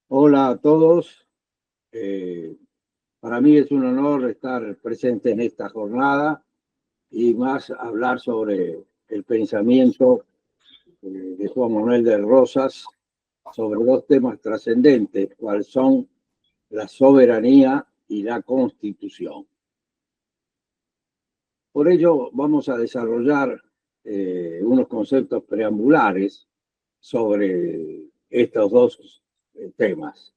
Hola a todos. Eh, para mí es un honor estar presente en esta jornada y más hablar sobre el pensamiento de Juan Manuel de Rosas sobre dos temas trascendentes, cuáles son la soberanía y la constitución. Por ello vamos a desarrollar unos conceptos preambulares sobre estos dos temas.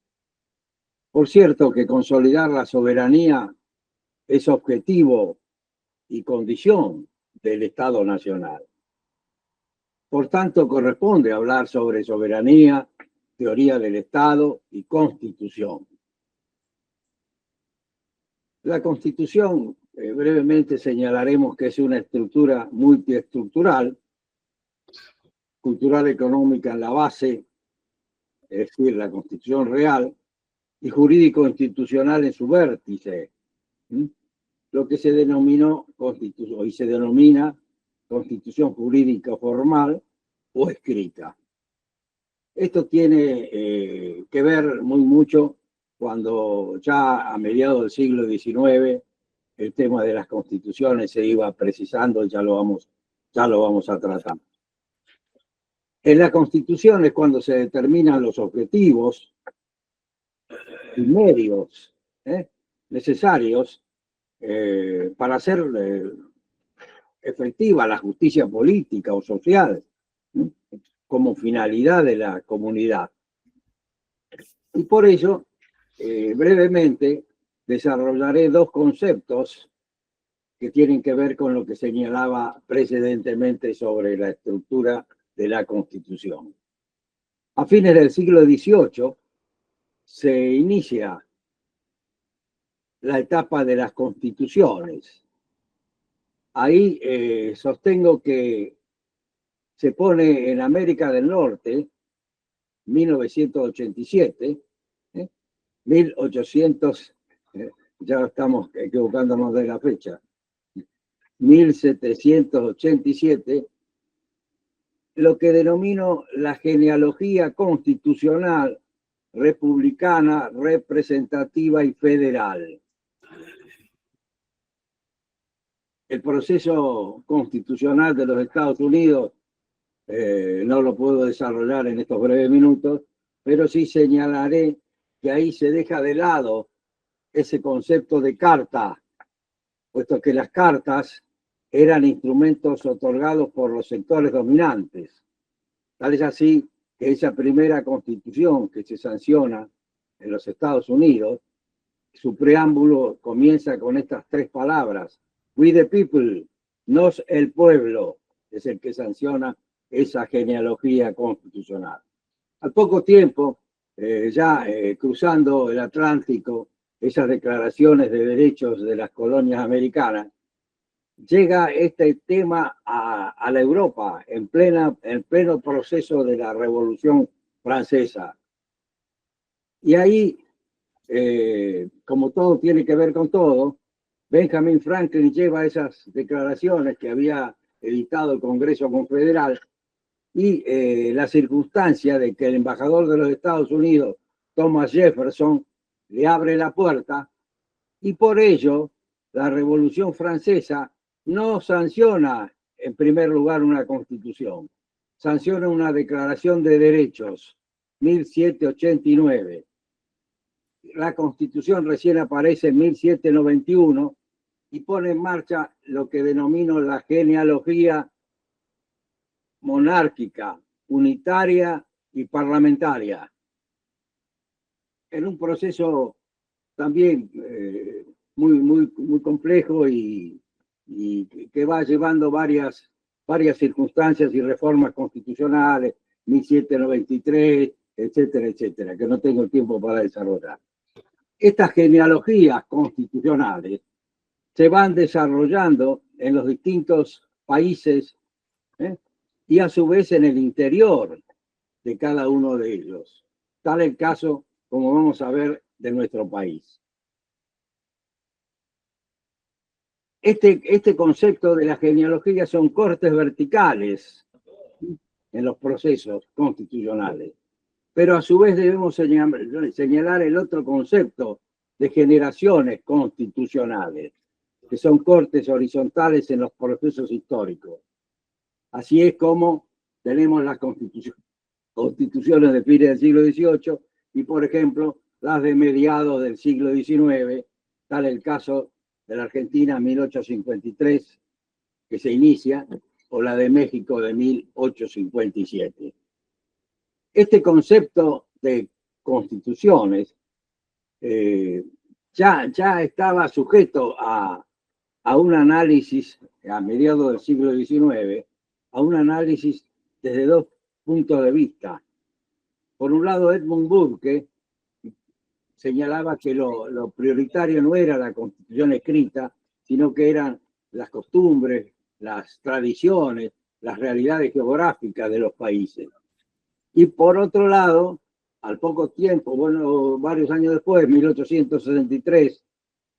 Por cierto, que consolidar la soberanía es objetivo y condición del Estado Nacional. Por tanto, corresponde hablar sobre soberanía, teoría del Estado y constitución. La constitución, brevemente señalaremos que es una estructura multiestructural, cultural económica en la base, es decir, la constitución real, y jurídico-institucional en su vértice, lo que se denominó constitución y se denomina constitución jurídica formal o escrita. Esto tiene que ver muy mucho cuando ya a mediados del siglo XIX el tema de las constituciones se iba precisando, ya lo vamos a tratar. En la constitución es cuando se determinan los objetivos y medios necesarios para hacer efectiva la justicia política o social, ¿no?, como finalidad de la comunidad. Y por ello, brevemente, desarrollaré dos conceptos que tienen que ver con lo que señalaba precedentemente sobre la estructura de la Constitución. A fines del siglo XVIII se inicia la etapa de las constituciones. Ahí sostengo que se pone en América del Norte, 1987, 1800, ya estamos equivocándonos de la fecha, 1787, lo que denomino la genealogía constitucional, republicana, representativa y federal. El proceso constitucional de los Estados Unidos no lo puedo desarrollar en estos breves minutos, pero sí señalaré que ahí se deja de lado ese concepto de carta, puesto que las cartas eran instrumentos otorgados por los sectores dominantes. Tal es así que esa primera constitución que se sanciona en los Estados Unidos, su preámbulo comienza con estas tres palabras: "We the people", nos el pueblo, es el que sanciona esa genealogía constitucional. Al poco tiempo, cruzando el Atlántico, esas declaraciones de derechos de las colonias americanas, llega este tema a la Europa en pleno proceso de la Revolución Francesa. Y ahí, como todo tiene que ver con todo, Benjamin Franklin lleva esas declaraciones que había editado el Congreso Confederal y la circunstancia de que el embajador de los Estados Unidos, Thomas Jefferson, le abre la puerta, y por ello la Revolución Francesa no sanciona en primer lugar una constitución, sanciona una declaración de derechos, 1789. La constitución recién aparece en 1791 y pone en marcha lo que denomino la genealogía monárquica, unitaria y parlamentaria, en un proceso también muy complejo y que va llevando varias circunstancias y reformas constitucionales, 1793, etcétera, etcétera, que no tengo tiempo para desarrollar. Estas genealogías constitucionales se van desarrollando en los distintos países y a su vez en el interior de cada uno de ellos. Tal el caso, como vamos a ver, de nuestro país. Este concepto de la genealogía son cortes verticales en los procesos constitucionales. Pero a su vez debemos señalar el otro concepto de generaciones constitucionales, que son cortes horizontales en los procesos históricos. Así es como tenemos las constituciones de fines del siglo XVIII y, por ejemplo, las de mediados del siglo XIX, tal el caso de la Argentina 1853, que se inicia, o la de México de 1857. Este concepto de constituciones ya estaba sujeto a un análisis a mediados del siglo XIX, a un análisis desde dos puntos de vista. Por un lado, Edmund Burke señalaba que lo prioritario no era la constitución escrita, sino que eran las costumbres, las tradiciones, las realidades geográficas de los países. Y por otro lado, al poco tiempo, bueno, varios años después, 1863,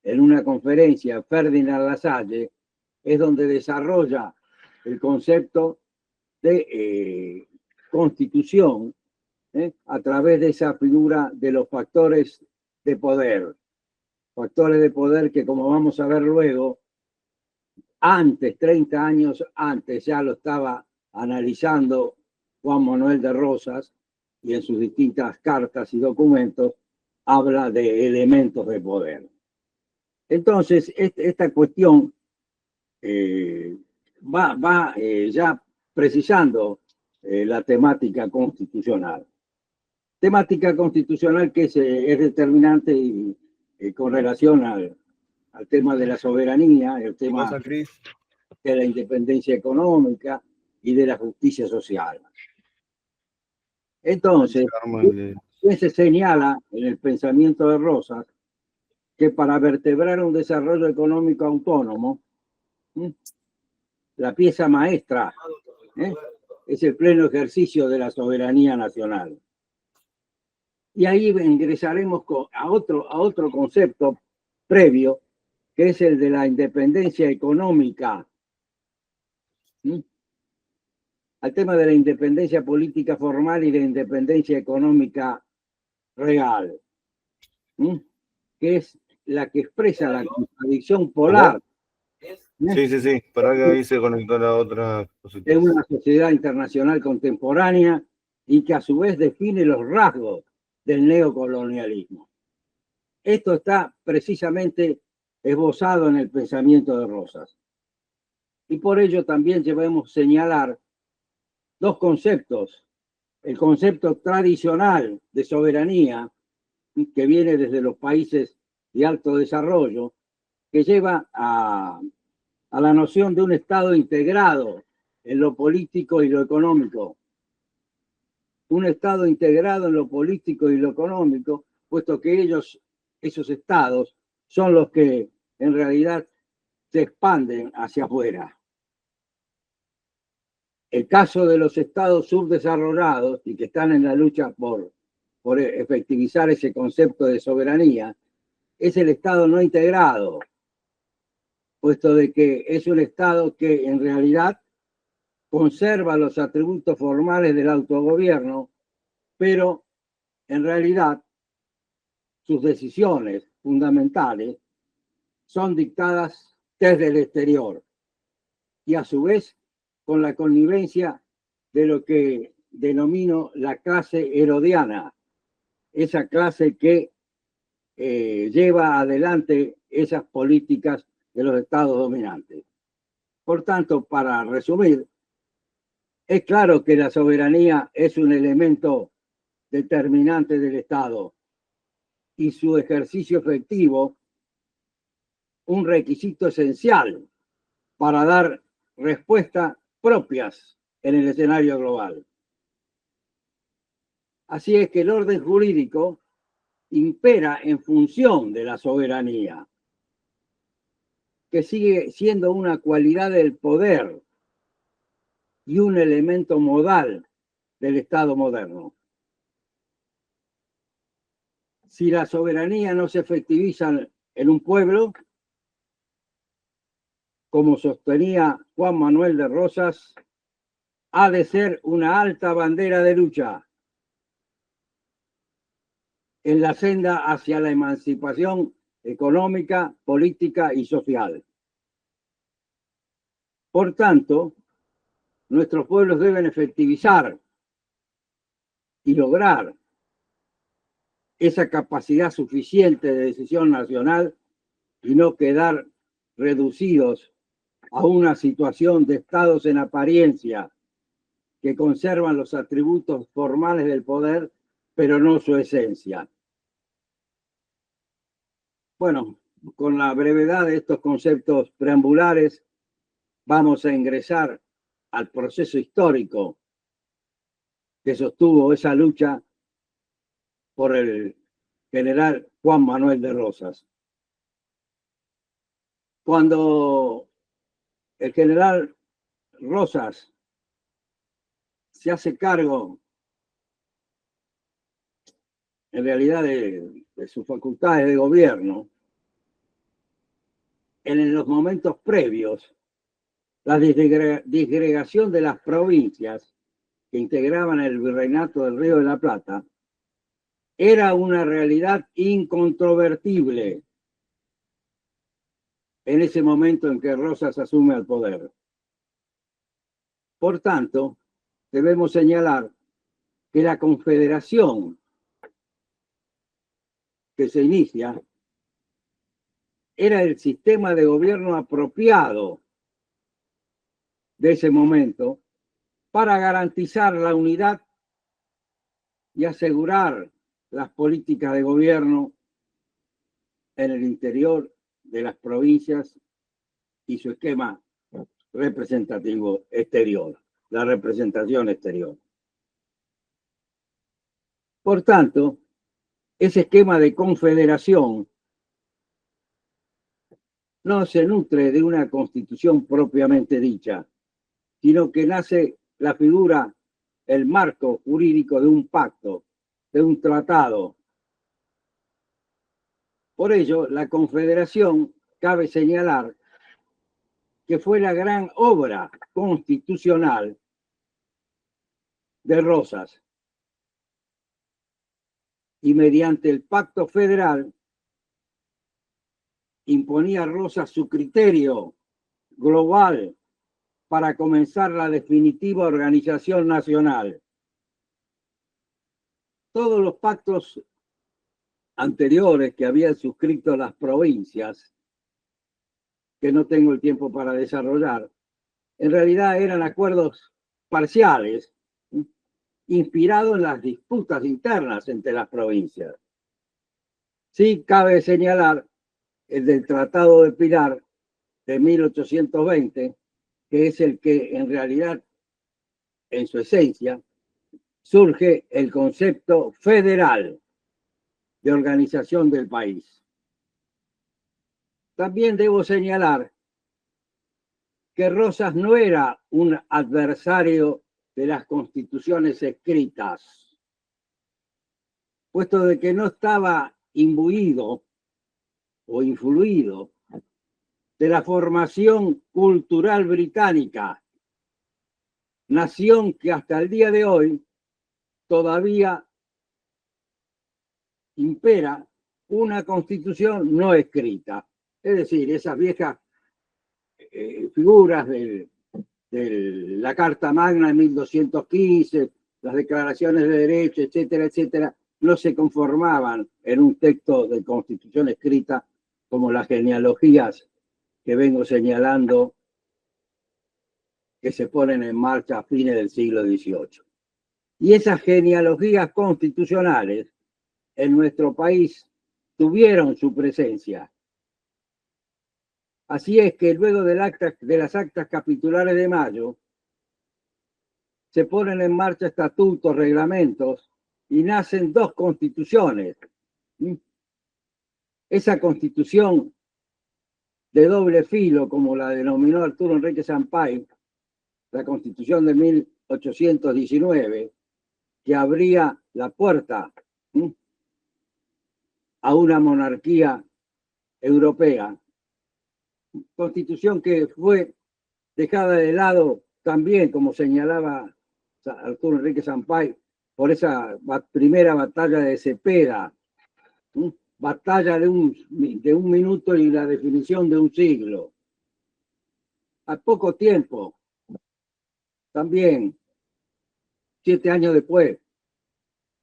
en una conferencia, Ferdinand Lassalle es donde desarrolla el concepto de constitución a través de esa figura de los factores de poder. Factores de poder que, como vamos a ver luego, antes, 30 años antes, ya lo estaba analizando Juan Manuel de Rosas, y en sus distintas cartas y documentos habla de elementos de poder. Entonces, esta cuestión va ya precisando la temática constitucional. Temática constitucional que es determinante y, con relación al tema de la soberanía, el tema de la independencia económica y de la justicia social. Entonces, se señala en el pensamiento de Rosas que para vertebrar un desarrollo económico autónomo, la pieza maestra es el pleno ejercicio de la soberanía nacional. Y ahí ingresaremos a otro concepto previo, que es el de la independencia económica, al tema de la independencia política formal y de la independencia económica real, que es la que expresa la contradicción polar. Sí, para que ahí se conectó la otra cosita. Es una sociedad internacional contemporánea y que a su vez define los rasgos del neocolonialismo. Esto está precisamente esbozado en el pensamiento de Rosas. Y por ello también debemos señalar dos conceptos. El concepto tradicional de soberanía, que viene desde los países de alto desarrollo, que lleva a la noción de un Estado integrado en lo político y lo económico. Un Estado integrado en lo político y lo económico, puesto que esos estados, son los que en realidad se expanden hacia afuera. El caso de los estados subdesarrollados y que están en la lucha por efectivizar ese concepto de soberanía, es el Estado no integrado, puesto de que es un Estado que en realidad conserva los atributos formales del autogobierno, pero en realidad sus decisiones fundamentales son dictadas desde el exterior y a su vez con la connivencia de lo que denomino la clase herodiana, esa clase que lleva adelante esas políticas de los estados dominantes. Por tanto, para resumir, es claro que la soberanía es un elemento determinante del Estado y su ejercicio efectivo un requisito esencial para dar respuestas propias en el escenario global. Así es que el orden jurídico impera en función de la soberanía, que sigue siendo una cualidad del poder y un elemento modal del Estado moderno. Si la soberanía no se efectiviza en un pueblo, como sostenía Juan Manuel de Rosas, ha de ser una alta bandera de lucha. en la senda hacia la emancipación económica, política y social. Por tanto, nuestros pueblos deben efectivizar y lograr esa capacidad suficiente de decisión nacional y no quedar reducidos a una situación de estados en apariencia que conservan los atributos formales del poder, pero no su esencia. Bueno, con la brevedad de estos conceptos preambulares, vamos a ingresar al proceso histórico que sostuvo esa lucha por el general Juan Manuel de Rosas. Cuando el general Rosas se hace cargo, en realidad, de sus facultades de gobierno, en los momentos previos, la disgregación de las provincias que integraban el virreinato del Río de la Plata era una realidad incontrovertible en ese momento en que Rosas asume el poder. Por tanto, debemos señalar que la confederación que se inicia era el sistema de gobierno apropiado de ese momento para garantizar la unidad y asegurar las políticas de gobierno en el interior de las provincias y su esquema representativo exterior, la representación exterior. Por tanto, ese esquema de confederación no se nutre de una constitución propiamente dicha, sino que nace la figura, el marco jurídico de un pacto, de un tratado. Por ello, la confederación, cabe señalar, que fue la gran obra constitucional de Rosas. Y mediante el pacto federal imponía Rosas su criterio global para comenzar la definitiva organización nacional. Todos los pactos anteriores que habían suscrito las provincias, que no tengo el tiempo para desarrollar, en realidad eran acuerdos parciales, inspirados en las disputas internas entre las provincias. Sí cabe señalar el del Tratado de Pilar de 1820, que es el que en realidad, en su esencia, surge el concepto federal de organización del país. También debo señalar que Rosas no era un adversario de las constituciones escritas, puesto de que no estaba imbuido o influido de la formación cultural británica, nación que hasta el día de hoy todavía impera una constitución no escrita. Es decir, esas viejas figuras de la Carta Magna de 1215, las declaraciones de derechos, etcétera, etcétera, no se conformaban en un texto de constitución escrita como las genealogías que vengo señalando que se ponen en marcha a fines del siglo XVIII. Y esas genealogías constitucionales en nuestro país tuvieron su presencia. Así es que luego de las actas capitulares de mayo, se ponen en marcha estatutos, reglamentos, y nacen dos constituciones. Esa constitución de doble filo, como la denominó Arturo Enrique Sampaio, la constitución de 1819, que abría la puerta a una monarquía europea, constitución que fue dejada de lado también, como señalaba Arturo Enrique Sampaio, por esa primera batalla de Cepeda Batalla de un minuto y la definición de un siglo. A poco tiempo, también, 7 años después,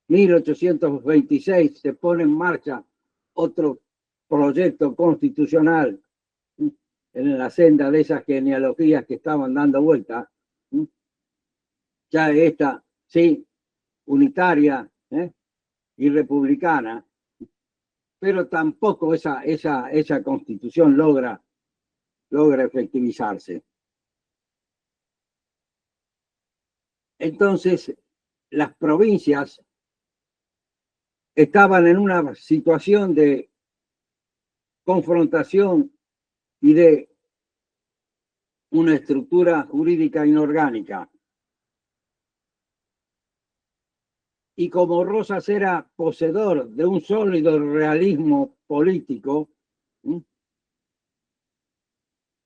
1826, se pone en marcha otro proyecto constitucional en la senda de esas genealogías que estaban dando vuelta. Ya esta, sí, unitaria y republicana, pero tampoco esa constitución logra efectivizarse. Entonces, las provincias estaban en una situación de confrontación y de una estructura jurídica inorgánica. Y como Rosas era poseedor de un sólido realismo político,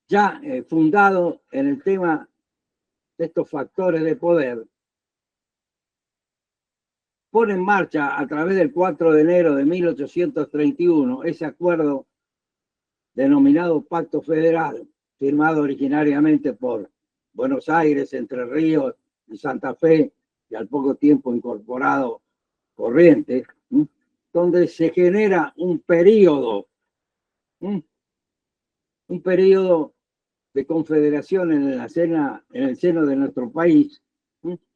ya fundado en el tema de estos factores de poder, pone en marcha a través del 4 de enero de 1831 ese acuerdo denominado Pacto Federal, firmado originariamente por Buenos Aires, Entre Ríos y Santa Fe, y al poco tiempo incorporado Corrientes, donde se genera un periodo de confederación en el seno de nuestro país,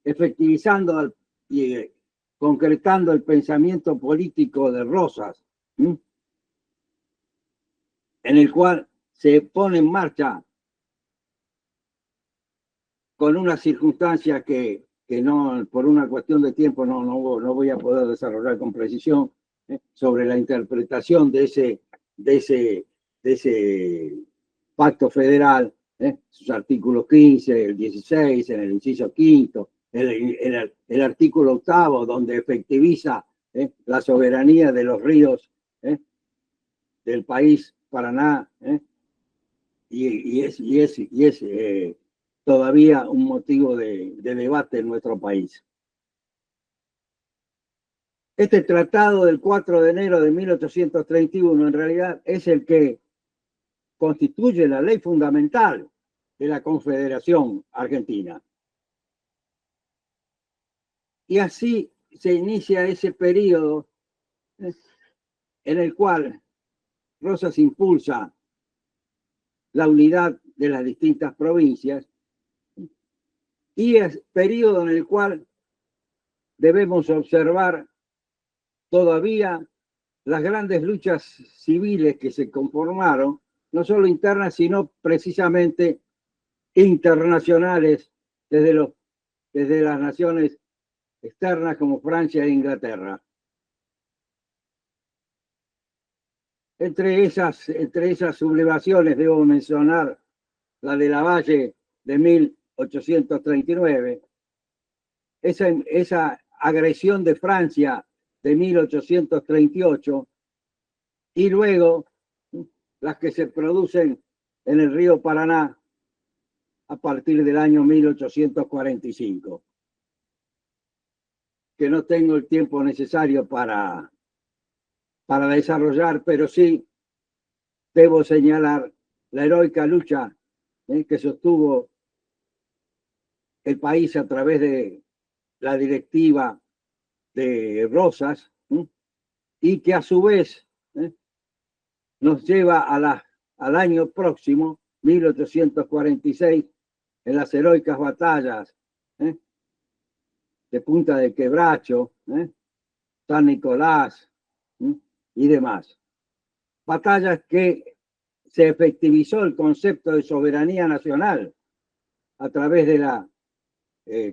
efectivizando y concretando el pensamiento político de Rosas, en el cual se pone en marcha con una circunstancia que no, por una cuestión de tiempo no voy a poder desarrollar con precisión, sobre la interpretación de ese pacto federal, sus artículos 15, el 16, en el inciso quinto, el artículo octavo, donde efectiviza la soberanía de los ríos del país Paraná, y es todavía un motivo de debate en nuestro país. Este tratado del 4 de enero de 1831 en realidad es el que constituye la ley fundamental de la Confederación Argentina. Y así se inicia ese periodo en el cual Rosas impulsa la unidad de las distintas provincias, y es periodo en el cual debemos observar todavía las grandes luchas civiles que se conformaron, no solo internas, sino precisamente internacionales, desde las naciones externas como Francia e Inglaterra. Entre esas sublevaciones debo mencionar la de Lavalle de 1839, esa agresión de Francia de 1838, y luego las que se producen en el río Paraná a partir del año 1845, que no tengo el tiempo necesario para desarrollar, pero sí debo señalar la heroica lucha que sostuvo el país a través de la directiva de Rosas, y que a su vez nos lleva al año próximo, 1846, en las heroicas batallas de Punta de Quebracho, San Nicolás y demás. Batallas que se efectivizó el concepto de soberanía nacional a través de la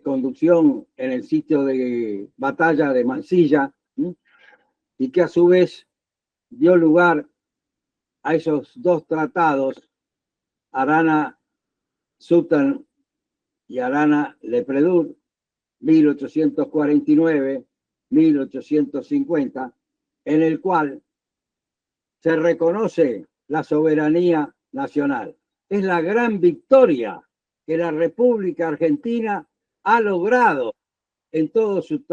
conducción en el sitio de batalla de Mansilla, y que a su vez dio lugar a esos dos tratados, Arana-Sutton y Arana-Lepredur, 1849-1850, en el cual se reconoce la soberanía nacional. Es la gran victoria que la República Argentina ha logrado en todo su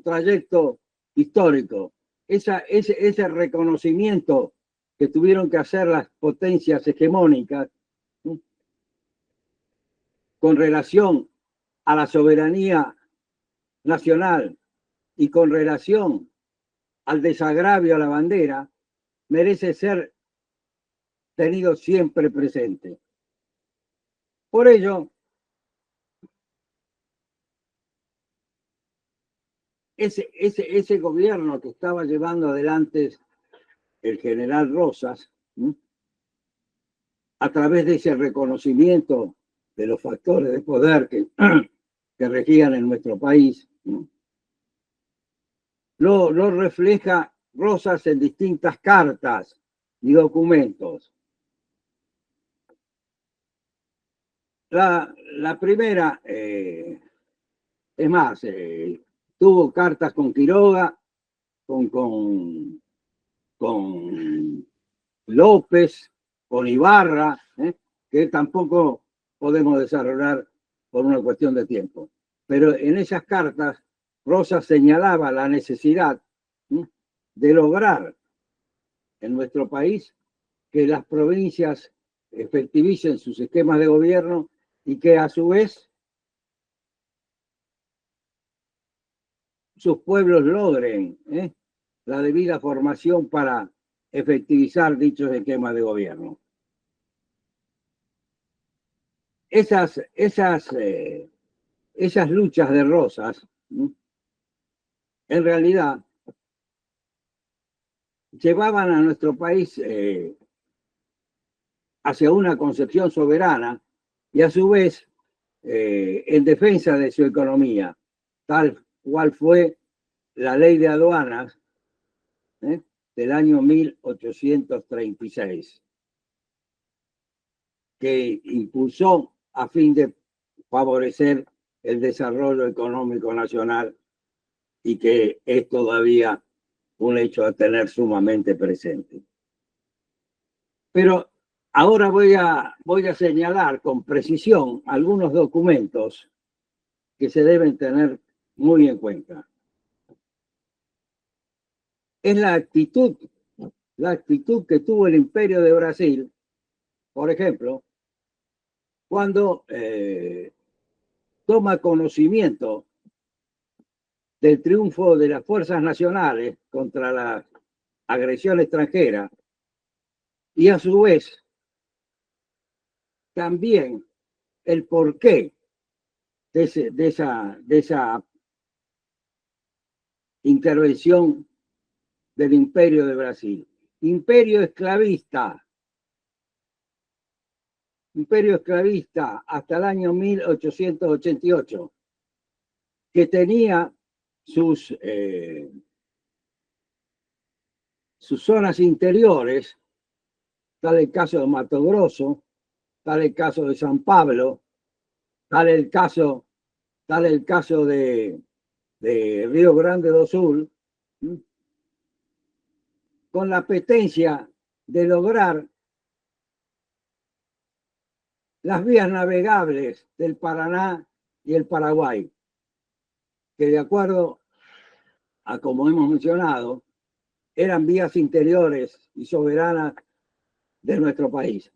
trayecto histórico, ese reconocimiento que tuvieron que hacer las potencias hegemónicas, ¿sí?, con relación a la soberanía nacional y con relación al desagravio a la bandera, merece ser tenido siempre presente. Por ello, ese gobierno que estaba llevando adelante el general Rosas, ¿sí?, a través de ese reconocimiento de los factores de poder que regían en nuestro país, ¿sí?, lo refleja Rosas en distintas cartas y documentos. La primera, es más, tuvo cartas con Quiroga, con López, con Ibarra, que tampoco podemos desarrollar por una cuestión de tiempo. Pero en esas cartas, Rosas señalaba la necesidad, ¿sí?, de lograr en nuestro país que las provincias efectivicen sus esquemas de gobierno y que a su vez sus pueblos logren la debida formación para efectivizar dichos esquemas de gobierno. Esas luchas de Rosas, en realidad, llevaban a nuestro país hacia una concepción soberana y a su vez en defensa de su economía, tal cual fue la ley de aduanas del año 1836, que impulsó a fin de favorecer el desarrollo económico nacional y que es todavía un hecho a tener sumamente presente. Pero ahora voy a señalar con precisión algunos documentos que se deben tener muy en cuenta. Es la actitud que tuvo el Imperio de Brasil, por ejemplo, cuando toma conocimiento del triunfo de las fuerzas nacionales contra la agresión extranjera y a su vez también el porqué de esa intervención del Imperio de Brasil. Imperio esclavista hasta el año 1888, que tenía sus zonas interiores, tal el caso de Mato Grosso, tal el caso de San Pablo, tal el caso de Río Grande do Sul, con la apetencia de lograr las vías navegables del Paraná y el Paraguay, que de acuerdo a como hemos mencionado, eran vías interiores y soberanas de nuestro país.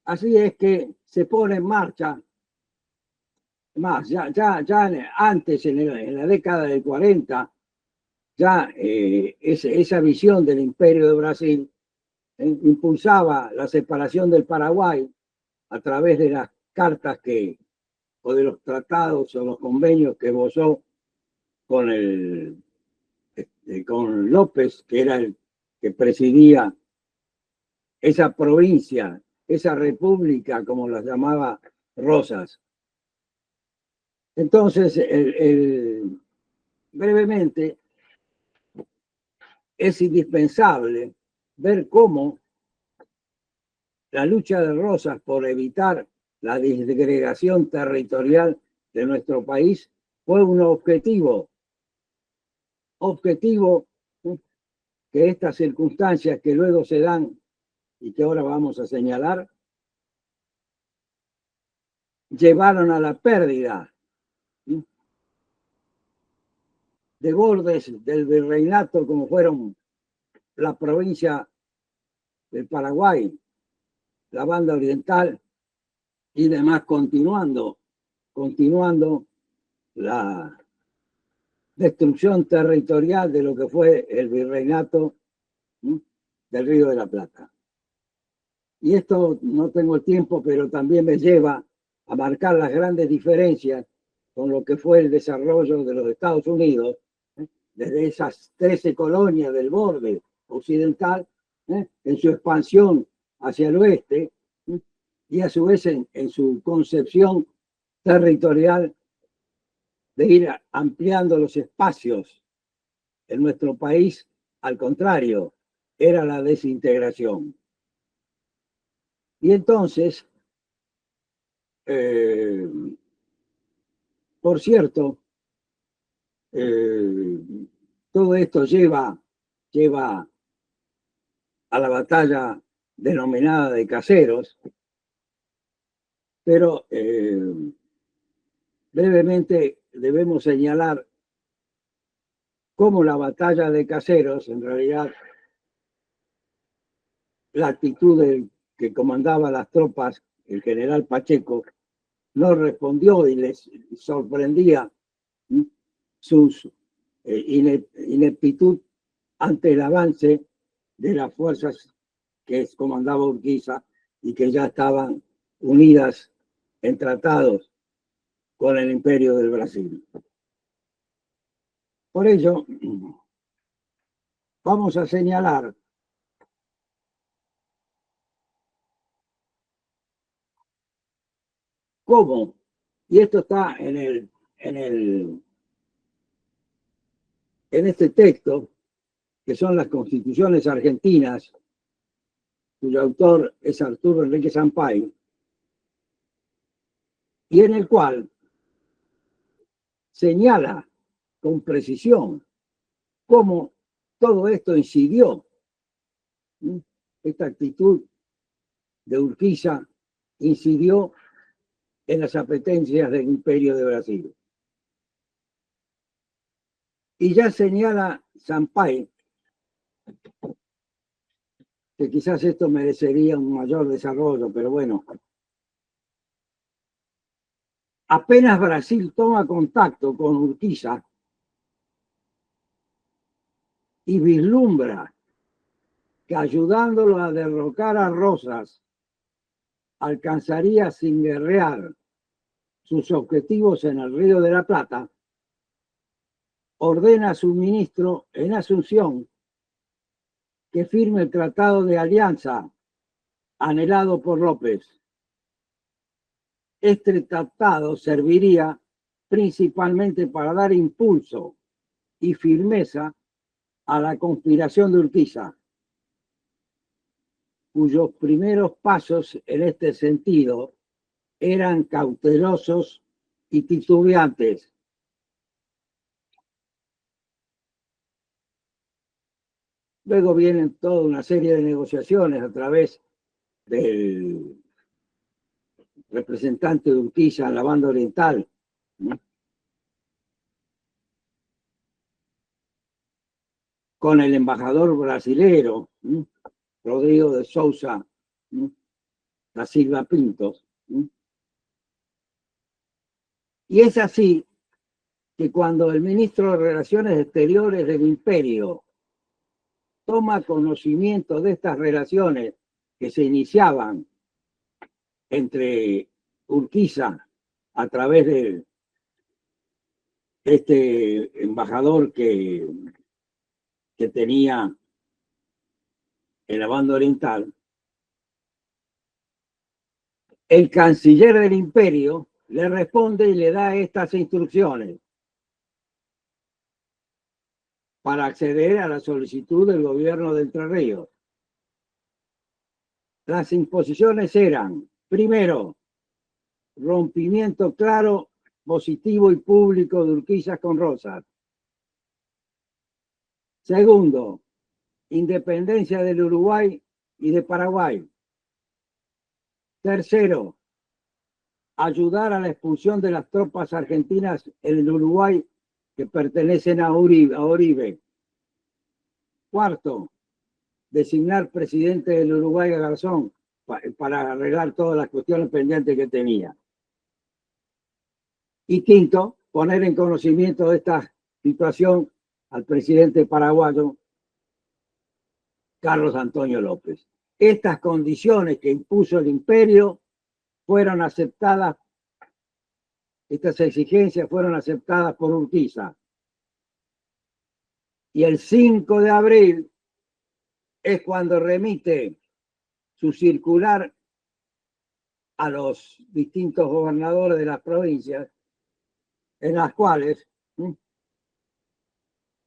Así es que se pone en marcha, más ya antes, en la década del 40, ya esa visión del Imperio de Brasil impulsaba la separación del Paraguay a través de las cartas o de los tratados o los convenios que esbozó con López, que era el que presidía esa provincia, esa república, como las llamaba Rosas. Entonces, brevemente, es indispensable ver cómo la lucha de Rosas por evitar la disgregación territorial de nuestro país fue un objetivo que estas circunstancias que luego se dan y que ahora vamos a señalar, llevaron a la pérdida de bordes del virreinato, como fueron la provincia del Paraguay, la banda oriental y demás, continuando la destrucción territorial de lo que fue el virreinato del Río de la Plata. Y esto no tengo el tiempo, pero también me lleva a marcar las grandes diferencias con lo que fue el desarrollo de los Estados Unidos, desde esas 13 colonias del borde occidental, en su expansión hacia el oeste, y a su vez en su concepción territorial de ir ampliando los espacios. En nuestro país, al contrario, era la desintegración. Y entonces, por cierto, todo esto lleva a la batalla denominada de Caseros, pero brevemente debemos señalar cómo la batalla de Caseros, en realidad, la actitud del que comandaba las tropas, el general Pacheco, no respondió y les sorprendía su ineptitud ante el avance de las fuerzas que comandaba Urquiza y que ya estaban unidas en tratados con el Imperio del Brasil. Por ello, vamos a señalar cómo, y esto está en este texto, que son las Constituciones Argentinas, cuyo autor es Arturo Enrique Sampay, y en el cual señala con precisión cómo todo esto incidió, esta actitud de Urquiza incidió en las apetencias del Imperio de Brasil. Y ya señala Sampay que quizás esto merecería un mayor desarrollo, pero bueno. Apenas Brasil toma contacto con Urquiza y vislumbra que ayudándolo a derrocar a Rosas alcanzaría sin guerrear sus objetivos en el Río de la Plata, ordena a su ministro en Asunción que firme el tratado de alianza anhelado por López. Este tratado serviría principalmente para dar impulso y firmeza a la conspiración de Urquiza, cuyos primeros pasos en este sentido eran cautelosos y titubeantes. Luego vienen toda una serie de negociaciones a través del representante de Urquiza en la banda oriental, ¿no?, con el embajador brasilero, ¿no?, Rodrigo de Sousa, ¿no?, da Silva Pintos, ¿no? Y es así que cuando el ministro de Relaciones Exteriores del Imperio toma conocimiento de estas relaciones que se iniciaban entre Urquiza a través de este embajador que tenía en la banda oriental, el canciller del Imperio le responde y le da estas instrucciones para acceder a la solicitud del gobierno de Entre Ríos. Las imposiciones eran, primero, rompimiento claro, positivo y público de Urquiza con Rosas. Segundo, independencia del Uruguay y de Paraguay. Tercero, ayudar a la expulsión de las tropas argentinas en el Uruguay que pertenecen a Oribe. Cuarto, designar presidente del Uruguay a Garzón para arreglar todas las cuestiones pendientes que tenía. Y quinto, poner en conocimiento de esta situación al presidente paraguayo Carlos Antonio López. Estas condiciones que impuso el imperio fueron aceptadas, estas exigencias fueron aceptadas por Urquiza. Y el 5 de abril es cuando remite su circular a los distintos gobernadores de las provincias, en las cuales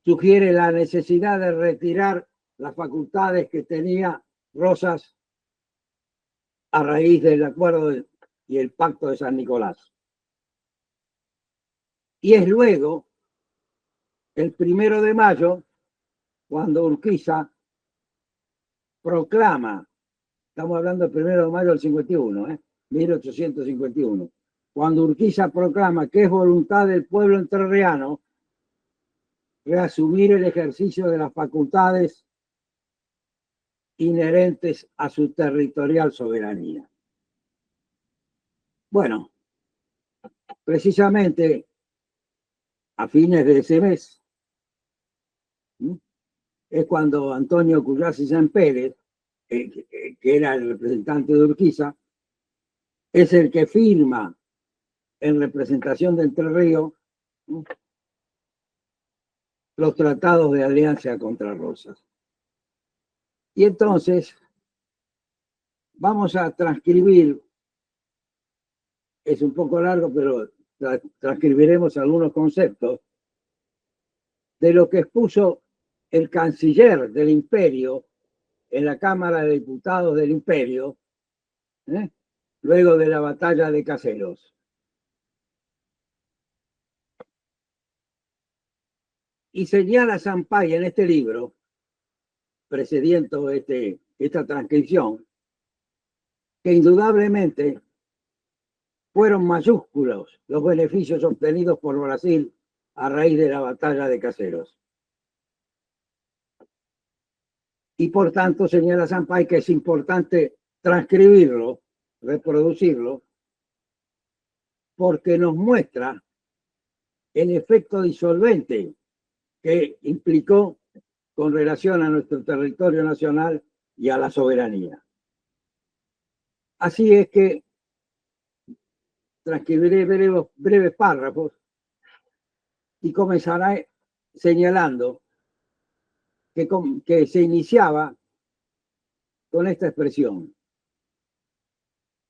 sugiere la necesidad de retirar las facultades que tenía Rosas a raíz del acuerdo y el pacto de San Nicolás. Y es luego, el 1 de mayo, cuando Urquiza proclama, estamos hablando del 1 de mayo del 51, 1851, cuando Urquiza proclama que es voluntad del pueblo entrerriano reasumir el ejercicio de las facultades inherentes a su territorial soberanía. Bueno, precisamente a fines de ese mes es cuando Antonio Cuyasi San Pérez, que era el representante de Urquiza, es el que firma en representación de Entre Ríos los tratados de alianza contra Rosas. Y entonces vamos a transcribir, es un poco largo, pero transcribiremos algunos conceptos de lo que expuso el canciller del imperio en la Cámara de Diputados del imperio, luego de la batalla de Caseros. Y señala Sampaio en este libro, precediendo esta transcripción, que indudablemente fueron mayúsculos los beneficios obtenidos por Brasil a raíz de la batalla de Caseros. Y por tanto señala Sampaio que es importante transcribirlo, reproducirlo, porque nos muestra el efecto disolvente que implicó con relación a nuestro territorio nacional y a la soberanía. Así es que transcribiré breves párrafos y comenzaré señalando que se iniciaba con esta expresión.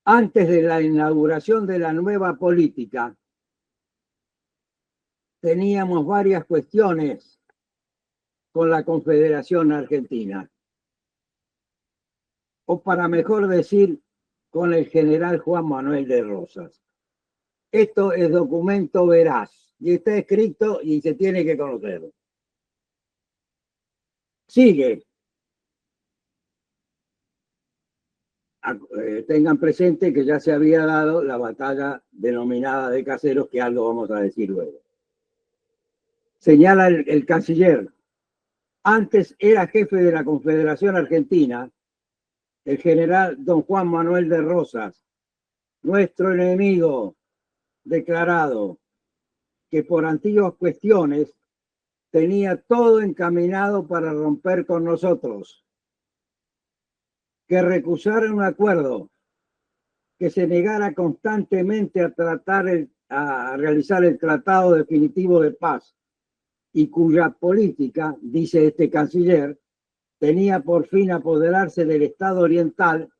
Antes de la inauguración de la nueva política, teníamos varias cuestiones con la Confederación Argentina, o para mejor decir, con el general Juan Manuel de Rosas. Esto es documento veraz y está escrito y se tiene que conocer. Sigue. Tengan presente que ya se había dado la batalla denominada de Caseros, que algo vamos a decir luego. Señala el canciller. Antes era jefe de la Confederación Argentina el general don Juan Manuel de Rosas, nuestro enemigo declarado, que por antiguas cuestiones tenía todo encaminado para romper con nosotros, que recusara un acuerdo, que se negara constantemente a realizar el tratado definitivo de paz, y cuya política, dice este canciller, tenía por fin apoderarse del Estado oriental,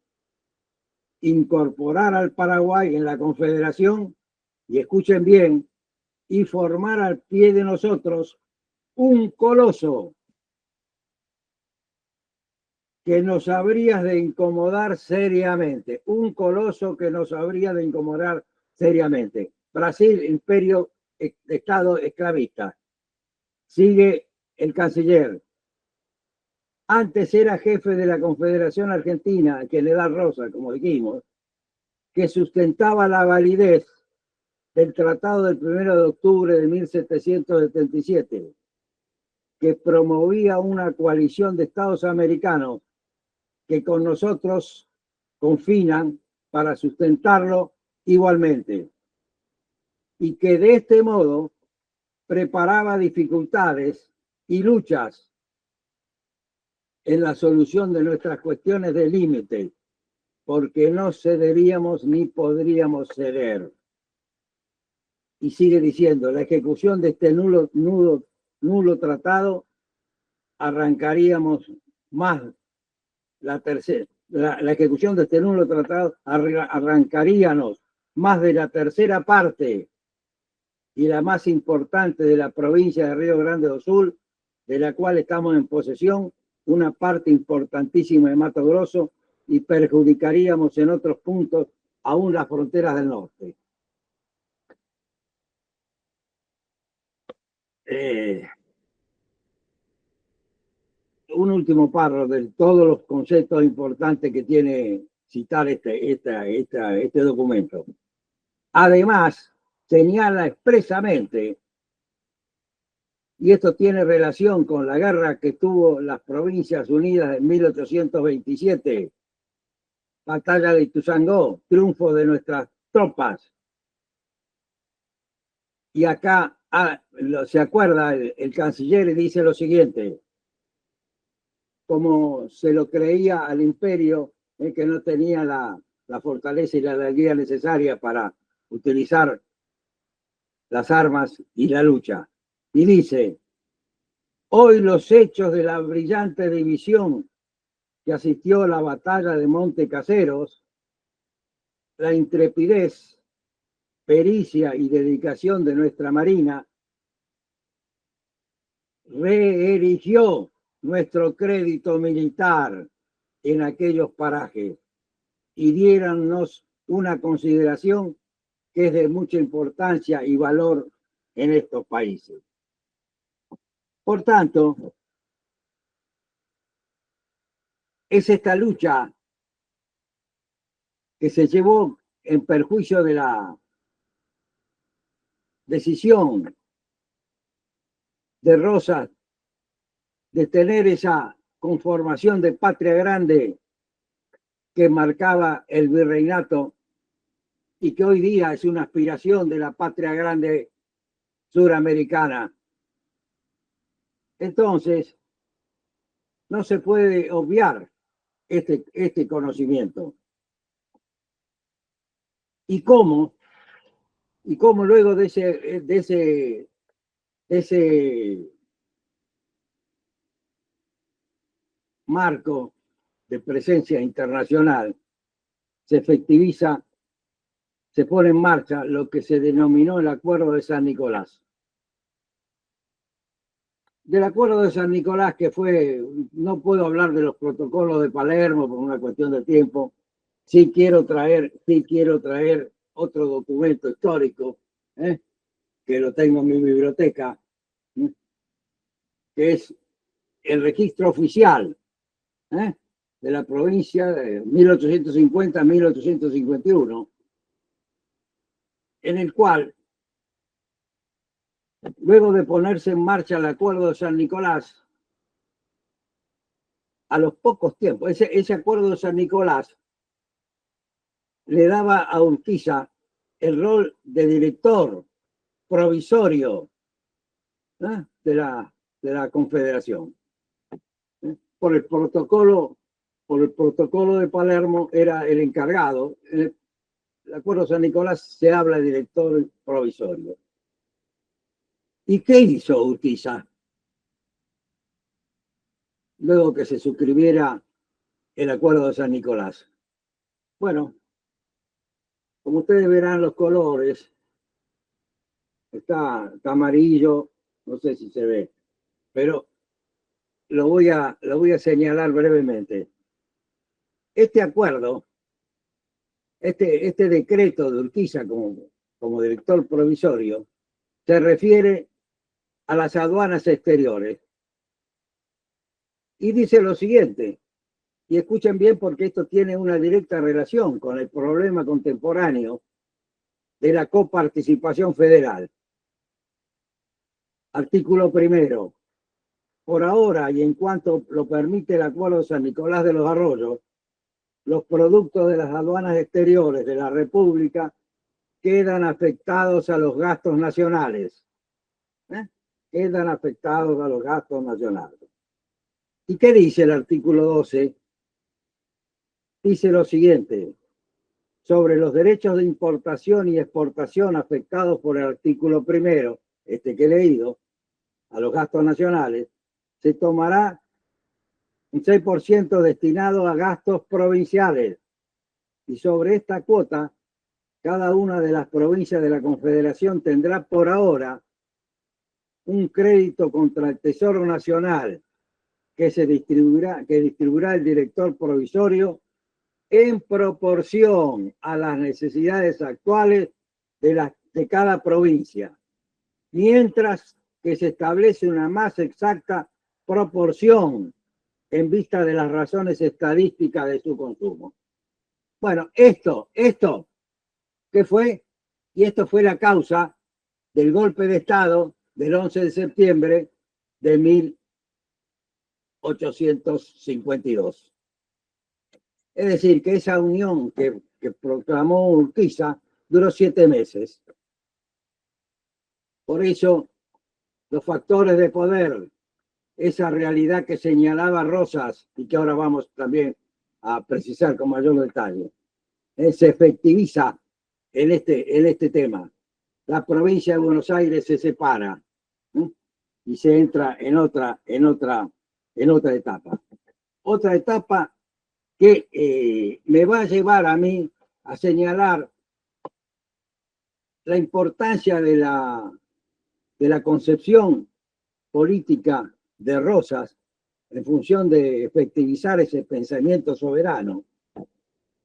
incorporar al Paraguay en la Confederación, y escuchen bien, y formar al pie de nosotros un coloso que nos habría de incomodar seriamente, un coloso que nos habría de incomodar seriamente. Brasil, imperio, Estado esclavista. Sigue el canciller. Antes era jefe de la Confederación Argentina, General Rosa, como dijimos, que sustentaba la validez del Tratado del 1 de octubre de 1777, que promovía una coalición de estados americanos que con nosotros confinan para sustentarlo igualmente, y que de este modo preparaba dificultades y luchas en la solución de nuestras cuestiones de límite, porque no cederíamos ni podríamos ceder. Y sigue diciendo, la ejecución de este nulo tratado arrancaríamos más la ejecución de este nulo tratado arrancaríamos más de la tercera parte y la más importante de la provincia de Río Grande do Sul, de la cual estamos en posesión, una parte importantísima de Mato Grosso, y perjudicaríamos en otros puntos aún las fronteras del norte. Un último párrafo de todos los conceptos importantes que tiene citar este documento. Además, señala expresamente, y esto tiene relación con la guerra que tuvo las Provincias Unidas en 1827, batalla de Ituzaingó, triunfo de nuestras tropas. Y acá se acuerda el canciller y dice lo siguiente: como se lo creía al imperio, que no tenía la fortaleza y la guía necesaria para utilizar las armas y la lucha. Y dice, hoy los hechos de la brillante división que asistió a la batalla de Monte Caseros, la intrepidez, pericia y dedicación de nuestra Marina, reerigió nuestro crédito militar en aquellos parajes y diérannos una consideración que es de mucha importancia y valor en estos países. Por tanto, es esta lucha que se llevó en perjuicio de la decisión de Rosas de tener esa conformación de patria grande que marcaba el virreinato y que hoy día es una aspiración de la patria grande suramericana. Entonces, no se puede obviar este conocimiento. ¿Y cómo luego de ese marco de presencia internacional se efectiviza, se pone en marcha lo que se denominó el Acuerdo de San Nicolás? Del Acuerdo de San Nicolás, que fue, no puedo hablar de los protocolos de Palermo por una cuestión de tiempo, sí quiero traer otro documento histórico, que lo tengo en mi biblioteca, que es el registro oficial de la provincia de 1850-1851, en el cual, luego de ponerse en marcha el Acuerdo de San Nicolás, a los pocos tiempos, ese Acuerdo de San Nicolás le daba a Urquiza el rol de director provisorio de la Confederación. Por el protocolo de Palermo era el encargado. En el Acuerdo de San Nicolás se habla de director provisorio. ¿Y qué hizo Urquiza luego que se suscribiera el Acuerdo de San Nicolás? Bueno, como ustedes verán, los colores, está amarillo, no sé si se ve, pero lo voy a señalar brevemente. Este acuerdo, este decreto de Urquiza como director provisorio, se refiere a las aduanas exteriores. Y dice lo siguiente, y escuchen bien porque esto tiene una directa relación con el problema contemporáneo de la coparticipación federal. Artículo primero. Por ahora, y en cuanto lo permite el Acuerdo de San Nicolás de los Arroyos, los productos de las aduanas exteriores de la República quedan afectados a los gastos nacionales. Quedan afectados a los gastos nacionales. ¿Y qué dice el artículo 12? Dice lo siguiente: sobre los derechos de importación y exportación afectados por el artículo primero, este que he leído, a los gastos nacionales, se tomará un 6% destinado a gastos provinciales, y sobre esta cuota, cada una de las provincias de la Confederación tendrá por ahora un crédito contra el Tesoro Nacional que distribuirá el director provisorio en proporción a las necesidades actuales de cada provincia, mientras que se establece una más exacta proporción en vista de las razones estadísticas de su consumo. Bueno, esto, ¿qué fue? Y esto fue la causa del golpe de Estado del 11 de septiembre de 1852. Es decir, que esa unión que proclamó Urquiza duró 7 meses. Por eso, los factores de poder, esa realidad que señalaba Rosas y que ahora vamos también a precisar con mayor detalle, se efectiviza en este tema. La provincia de Buenos Aires se separa, ¿eh? Y se entra en otra etapa. Otra etapa que me va a llevar a mí a señalar la importancia de la concepción política de Rosas en función de efectivizar ese pensamiento soberano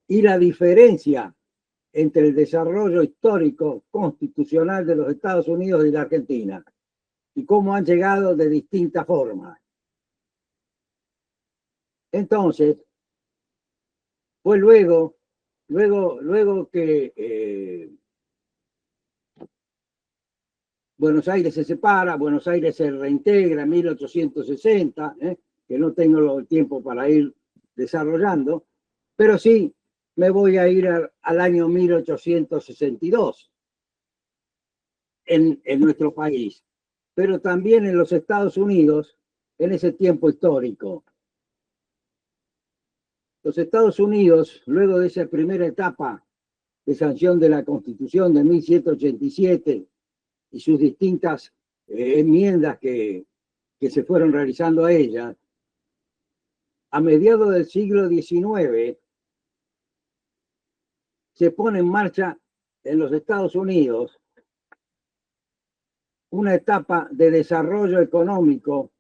y la diferencia entre el desarrollo histórico constitucional de los Estados Unidos y la Argentina y cómo han llegado de distintas formas. Entonces, fue luego que Buenos Aires se separa, Buenos Aires se reintegra en 1860, que no tengo el tiempo para ir desarrollando, pero sí me voy a ir al año 1862 en nuestro país, pero también en los Estados Unidos en ese tiempo histórico. Los Estados Unidos, luego de esa primera etapa de sanción de la Constitución de 1787 y sus distintas enmiendas que se fueron realizando a ella, a mediados del siglo XIX se pone en marcha en los Estados Unidos una etapa de desarrollo económico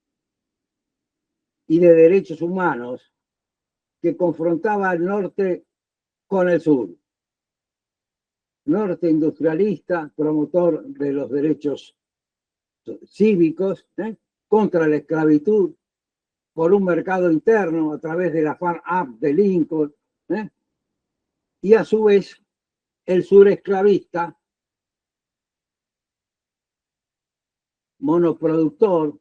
y de derechos humanos que confrontaba al norte con el sur. Norte industrialista, promotor de los derechos cívicos, contra la esclavitud, por un mercado interno a través de la Farm Act de Lincoln, y a su vez el sur esclavista, monoproductor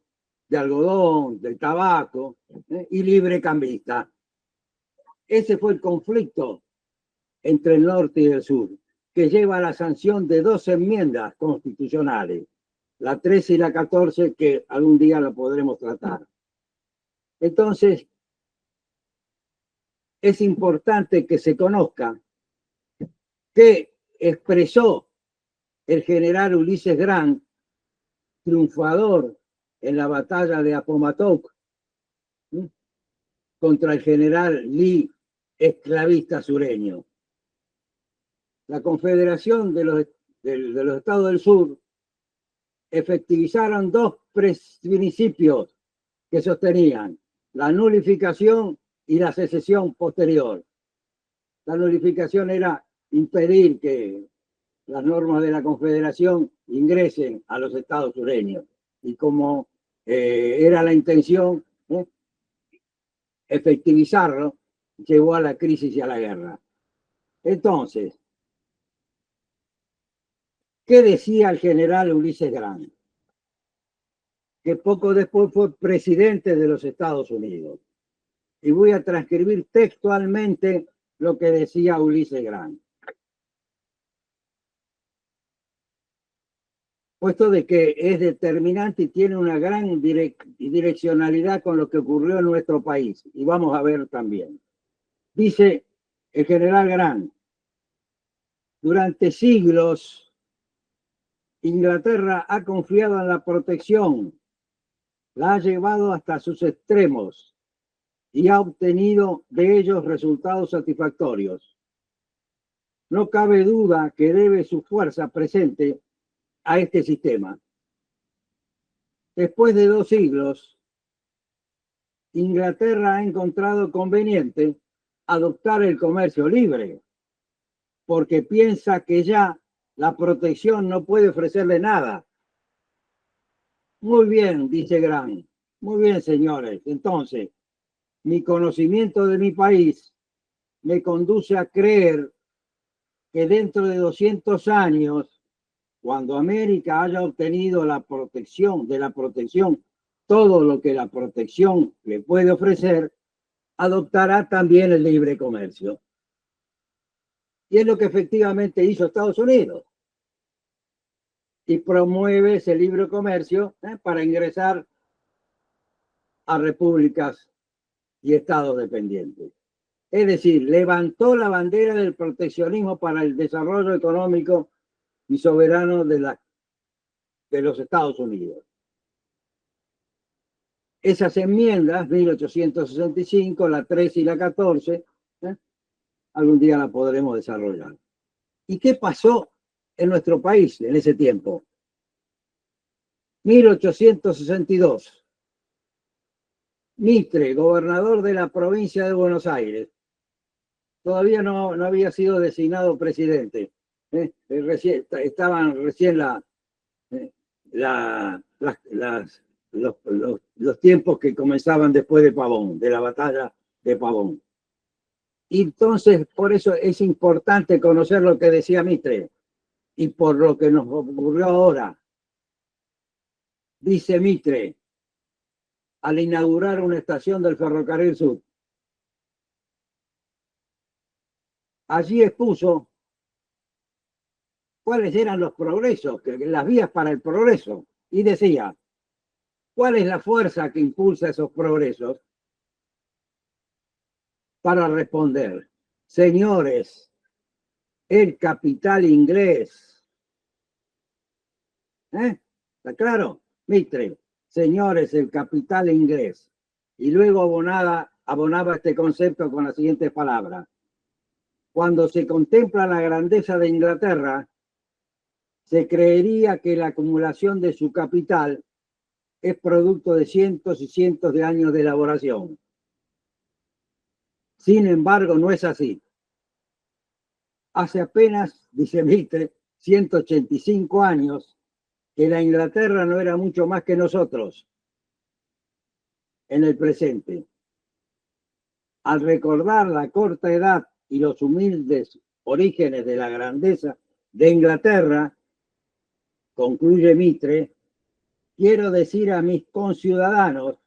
de algodón, de tabaco, y librecambista. Ese fue el conflicto entre el norte y el sur, que lleva a la sanción de 2 enmiendas constitucionales, la 13 y la 14, que algún día lo podremos tratar. Entonces, es importante que se conozca que expresó el general Ulises Grant, triunfador en la batalla de Appomattox, contra el general Lee, esclavista sureño. La Confederación de los Estados del Sur efectivizaron 2 principios que sostenían la nulificación y la secesión posterior. La nulificación era impedir que las normas de la Confederación ingresen a los estados sureños. Y como era la intención, efectivizarlo, llevó a la crisis y a la guerra. Entonces, ¿Qué decía el general Ulises Grant? Que poco después fue presidente de los Estados Unidos. Y voy a transcribir textualmente lo que decía Ulises Grant. Puesto de que es determinante y tiene una gran direccionalidad con lo que ocurrió en nuestro país. Y vamos a ver también. Dice el general Grant, durante siglos Inglaterra ha confiado en la protección, la ha llevado hasta sus extremos y ha obtenido de ellos resultados satisfactorios. No cabe duda que debe su fuerza presente a este sistema. Después de 2 siglos, Inglaterra ha encontrado conveniente adoptar el comercio libre, porque piensa que ya la protección no puede ofrecerle nada. Muy bien, dice Grant. Muy bien, señores. Entonces, mi conocimiento de mi país me conduce a creer que dentro de 200 años, cuando América haya obtenido la protección, todo lo que la protección le puede ofrecer, adoptará también el libre comercio. Y es lo que efectivamente hizo Estados Unidos. Y promueve ese libre comercio para ingresar a repúblicas y estados dependientes. Es decir, levantó la bandera del proteccionismo para el desarrollo económico y soberano de los Estados Unidos. Esas enmiendas, 1865, la 13 y la 14, algún día la podremos desarrollar. ¿Y qué pasó en nuestro país en ese tiempo? 1862. Mitre, gobernador de la provincia de Buenos Aires, todavía no había sido designado presidente. Estaban recién los tiempos que comenzaban después de Pavón, de la batalla de Pavón. Y entonces, por eso es importante conocer lo que decía Mitre y por lo que nos ocurrió ahora. Dice Mitre, al inaugurar una estación del Ferrocarril Sur, allí expuso cuáles eran los progresos, las vías para el progreso, y decía, ¿cuál es la fuerza que impulsa esos progresos? Para responder, señores, el capital inglés. ¿Está claro? Mitre, señores, el capital inglés. Y luego abonaba este concepto con las siguientes palabras. Cuando se contempla la grandeza de Inglaterra, se creería que la acumulación de su capital es producto de cientos y cientos de años de elaboración. Sin embargo, no es así. Hace apenas, dice Mitre, 185 años, que la Inglaterra no era mucho más que nosotros en el presente. Al recordar la corta edad y los humildes orígenes de la grandeza de Inglaterra, concluye Mitre, quiero decir a mis conciudadanos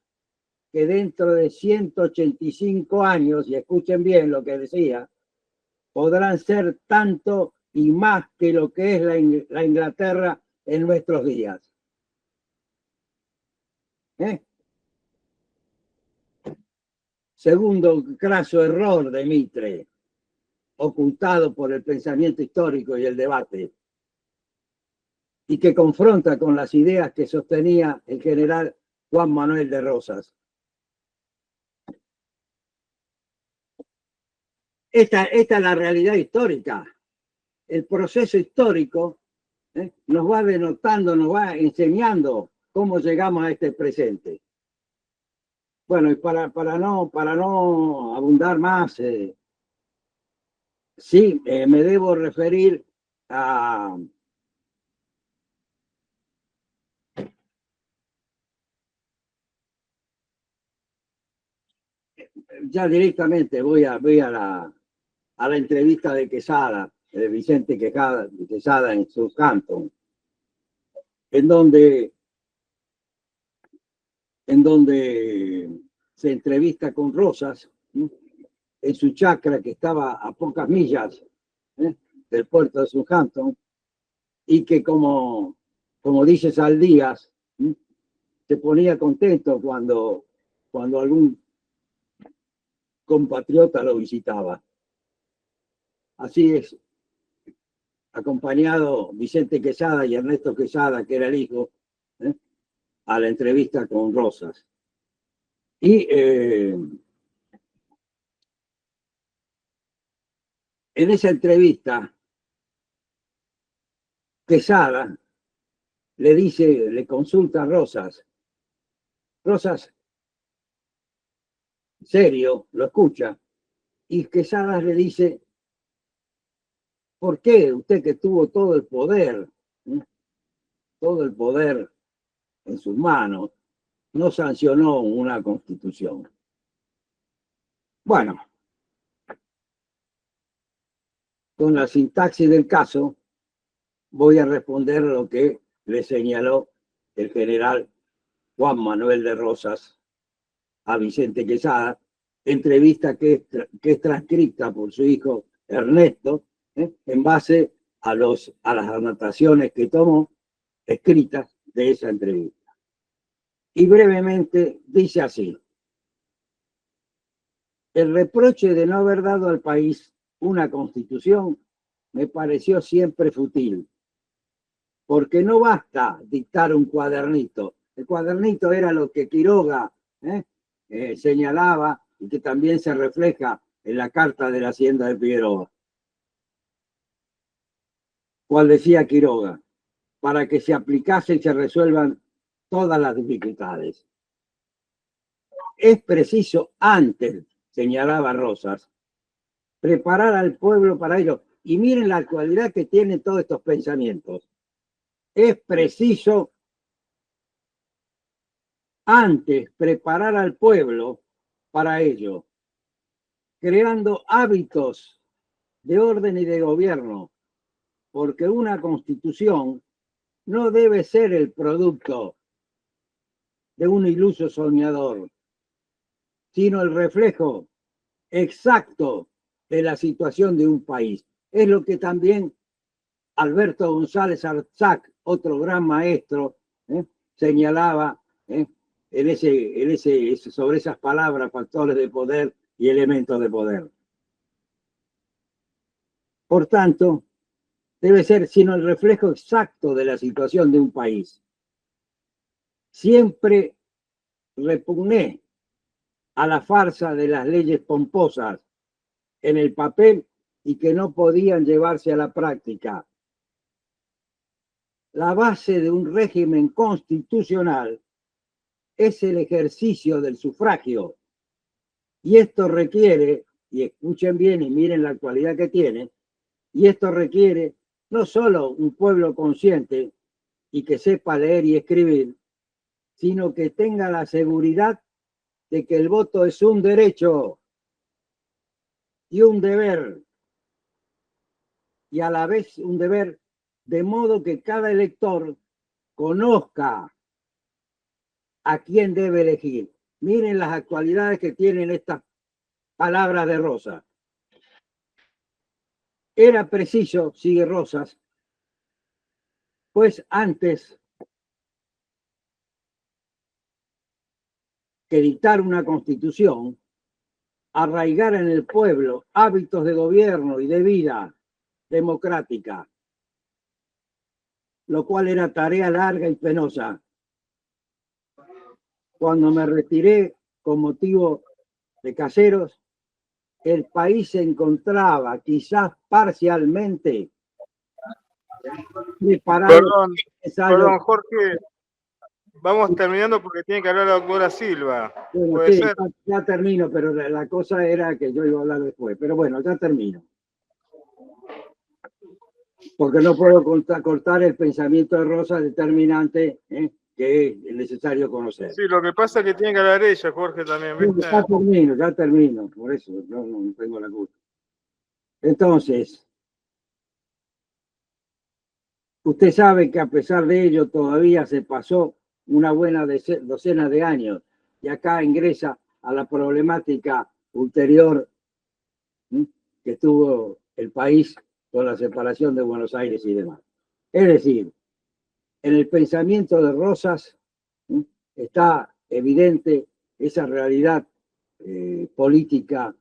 que dentro de 185 años, y escuchen bien lo que decía, podrán ser tanto y más que lo que es la Inglaterra en nuestros días. Segundo craso error de Mitre, ocultado por el pensamiento histórico y el debate, y que confronta con las ideas que sostenía el general Juan Manuel de Rosas. Esta es la realidad histórica. El proceso histórico nos va denotando, nos va enseñando cómo llegamos a este presente. Bueno, y para no abundar más, sí, me debo referir a ya directamente voy a la entrevista de Quesada. de Vicente Quesada en Southampton, en donde se entrevista con Rosas, ¿no?, en su chacra que estaba a pocas millas, ¿eh?, del puerto de Southampton, y que como dice Saldías, ¿eh?, se ponía contento cuando algún compatriota lo visitaba. Así es, acompañado Vicente Quesada y Ernesto Quesada, que era el hijo, ¿eh?, a la entrevista con Rosas. Y en esa entrevista, Quesada le consulta a Rosas. Rosas, serio, lo escucha, y Quesada le dice: ¿por qué usted, que tuvo todo el poder en sus manos, no sancionó una constitución? Bueno, con la sintaxis del caso, voy a responder lo que le señaló el general Juan Manuel de Rosas a Vicente Quesada, entrevista que es transcrita por su hijo Ernesto, en base a las anotaciones que tomó escritas de esa entrevista. Y brevemente dice así: el reproche de no haber dado al país una constitución me pareció siempre fútil, porque no basta dictar un cuadernito. El cuadernito era lo que Quiroga señalaba, y que también se refleja en la carta de la Hacienda de Figueroa. ¿Cuál decía Quiroga? Para que se aplicase y se resuelvan todas las dificultades. Es preciso antes, señalaba Rosas, preparar al pueblo para ello. Y miren la actualidad que tienen todos estos pensamientos. Es preciso antes preparar al pueblo para ello, creando hábitos de orden y de gobierno, porque una constitución no debe ser el producto de un iluso soñador, sino el reflejo exacto de la situación de un país. Es lo que también Alberto González Arzac, otro gran maestro, señalaba sobre esas palabras, factores de poder y elementos de poder. Por tanto, debe ser sino el reflejo exacto de la situación de un país. Siempre repugné a la farsa de las leyes pomposas en el papel y que no podían llevarse a la práctica. La base de un régimen constitucional es el ejercicio del sufragio, y esto requiere, y escuchen bien y miren la actualidad que tiene, y esto requiere no solo un pueblo consciente y que sepa leer y escribir, sino que tenga la seguridad de que el voto es un derecho y un deber, y a la vez un deber, de modo que cada elector conozca a quién debe elegir. Miren las actualidades que tienen estas palabras de Rosas. Era preciso, sigue Rosas, pues antes que dictar una constitución, arraigar en el pueblo hábitos de gobierno y de vida democrática, lo cual era tarea larga y penosa. Cuando me retiré con motivo de Caseros, el país se encontraba quizás parcialmente preparado. Perdón, Jorge, vamos terminando porque tiene que hablar la doctora Silva. Bueno, ¿Puede sí, ser? ya termino, pero la cosa era que yo iba a hablar después. Pero bueno, ya termino. Porque no puedo cortar el pensamiento de Rosa determinante, que es necesario conocer. Sí, lo que pasa es que tiene que hablar ella, Jorge, también, ¿viste? Ya termino, por eso no tengo la culpa. Entonces, Usted sabe que a pesar de ello todavía se pasó una buena docena de años y acá ingresa a la problemática ulterior que tuvo el país con la separación de Buenos Aires y demás. Es decir, en el pensamiento de Rosas está evidente esa realidad política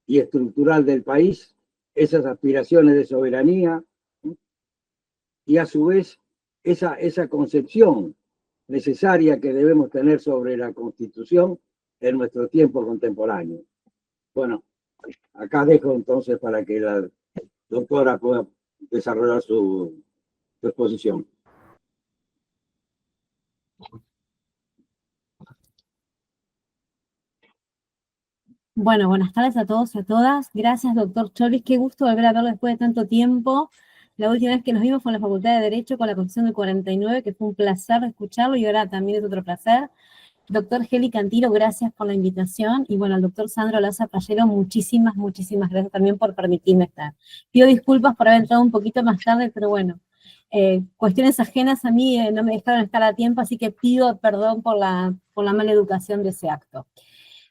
y estructural del país, esas aspiraciones de soberanía y a su vez esa concepción necesaria que debemos tener sobre la Constitución en nuestro tiempo contemporáneo. Bueno, acá dejo entonces para que la doctora pueda desarrollar su exposición. Bueno, buenas tardes a todos y a todas. Gracias, doctor Cholvis. Qué gusto volver a verlo después de tanto tiempo. La última vez que nos vimos fue en la Facultad de Derecho con la Constitución del 49, que fue un placer escucharlo y ahora también es otro placer. Doctor Geli Cantilo, gracias por la invitación. Y bueno, al doctor Sandro Laza Pallero, muchísimas gracias también por permitirme estar. Pido disculpas por haber entrado un poquito más tarde, pero bueno, cuestiones ajenas a mí no me dejaron estar a tiempo, así que pido perdón por la mala educación de ese acto.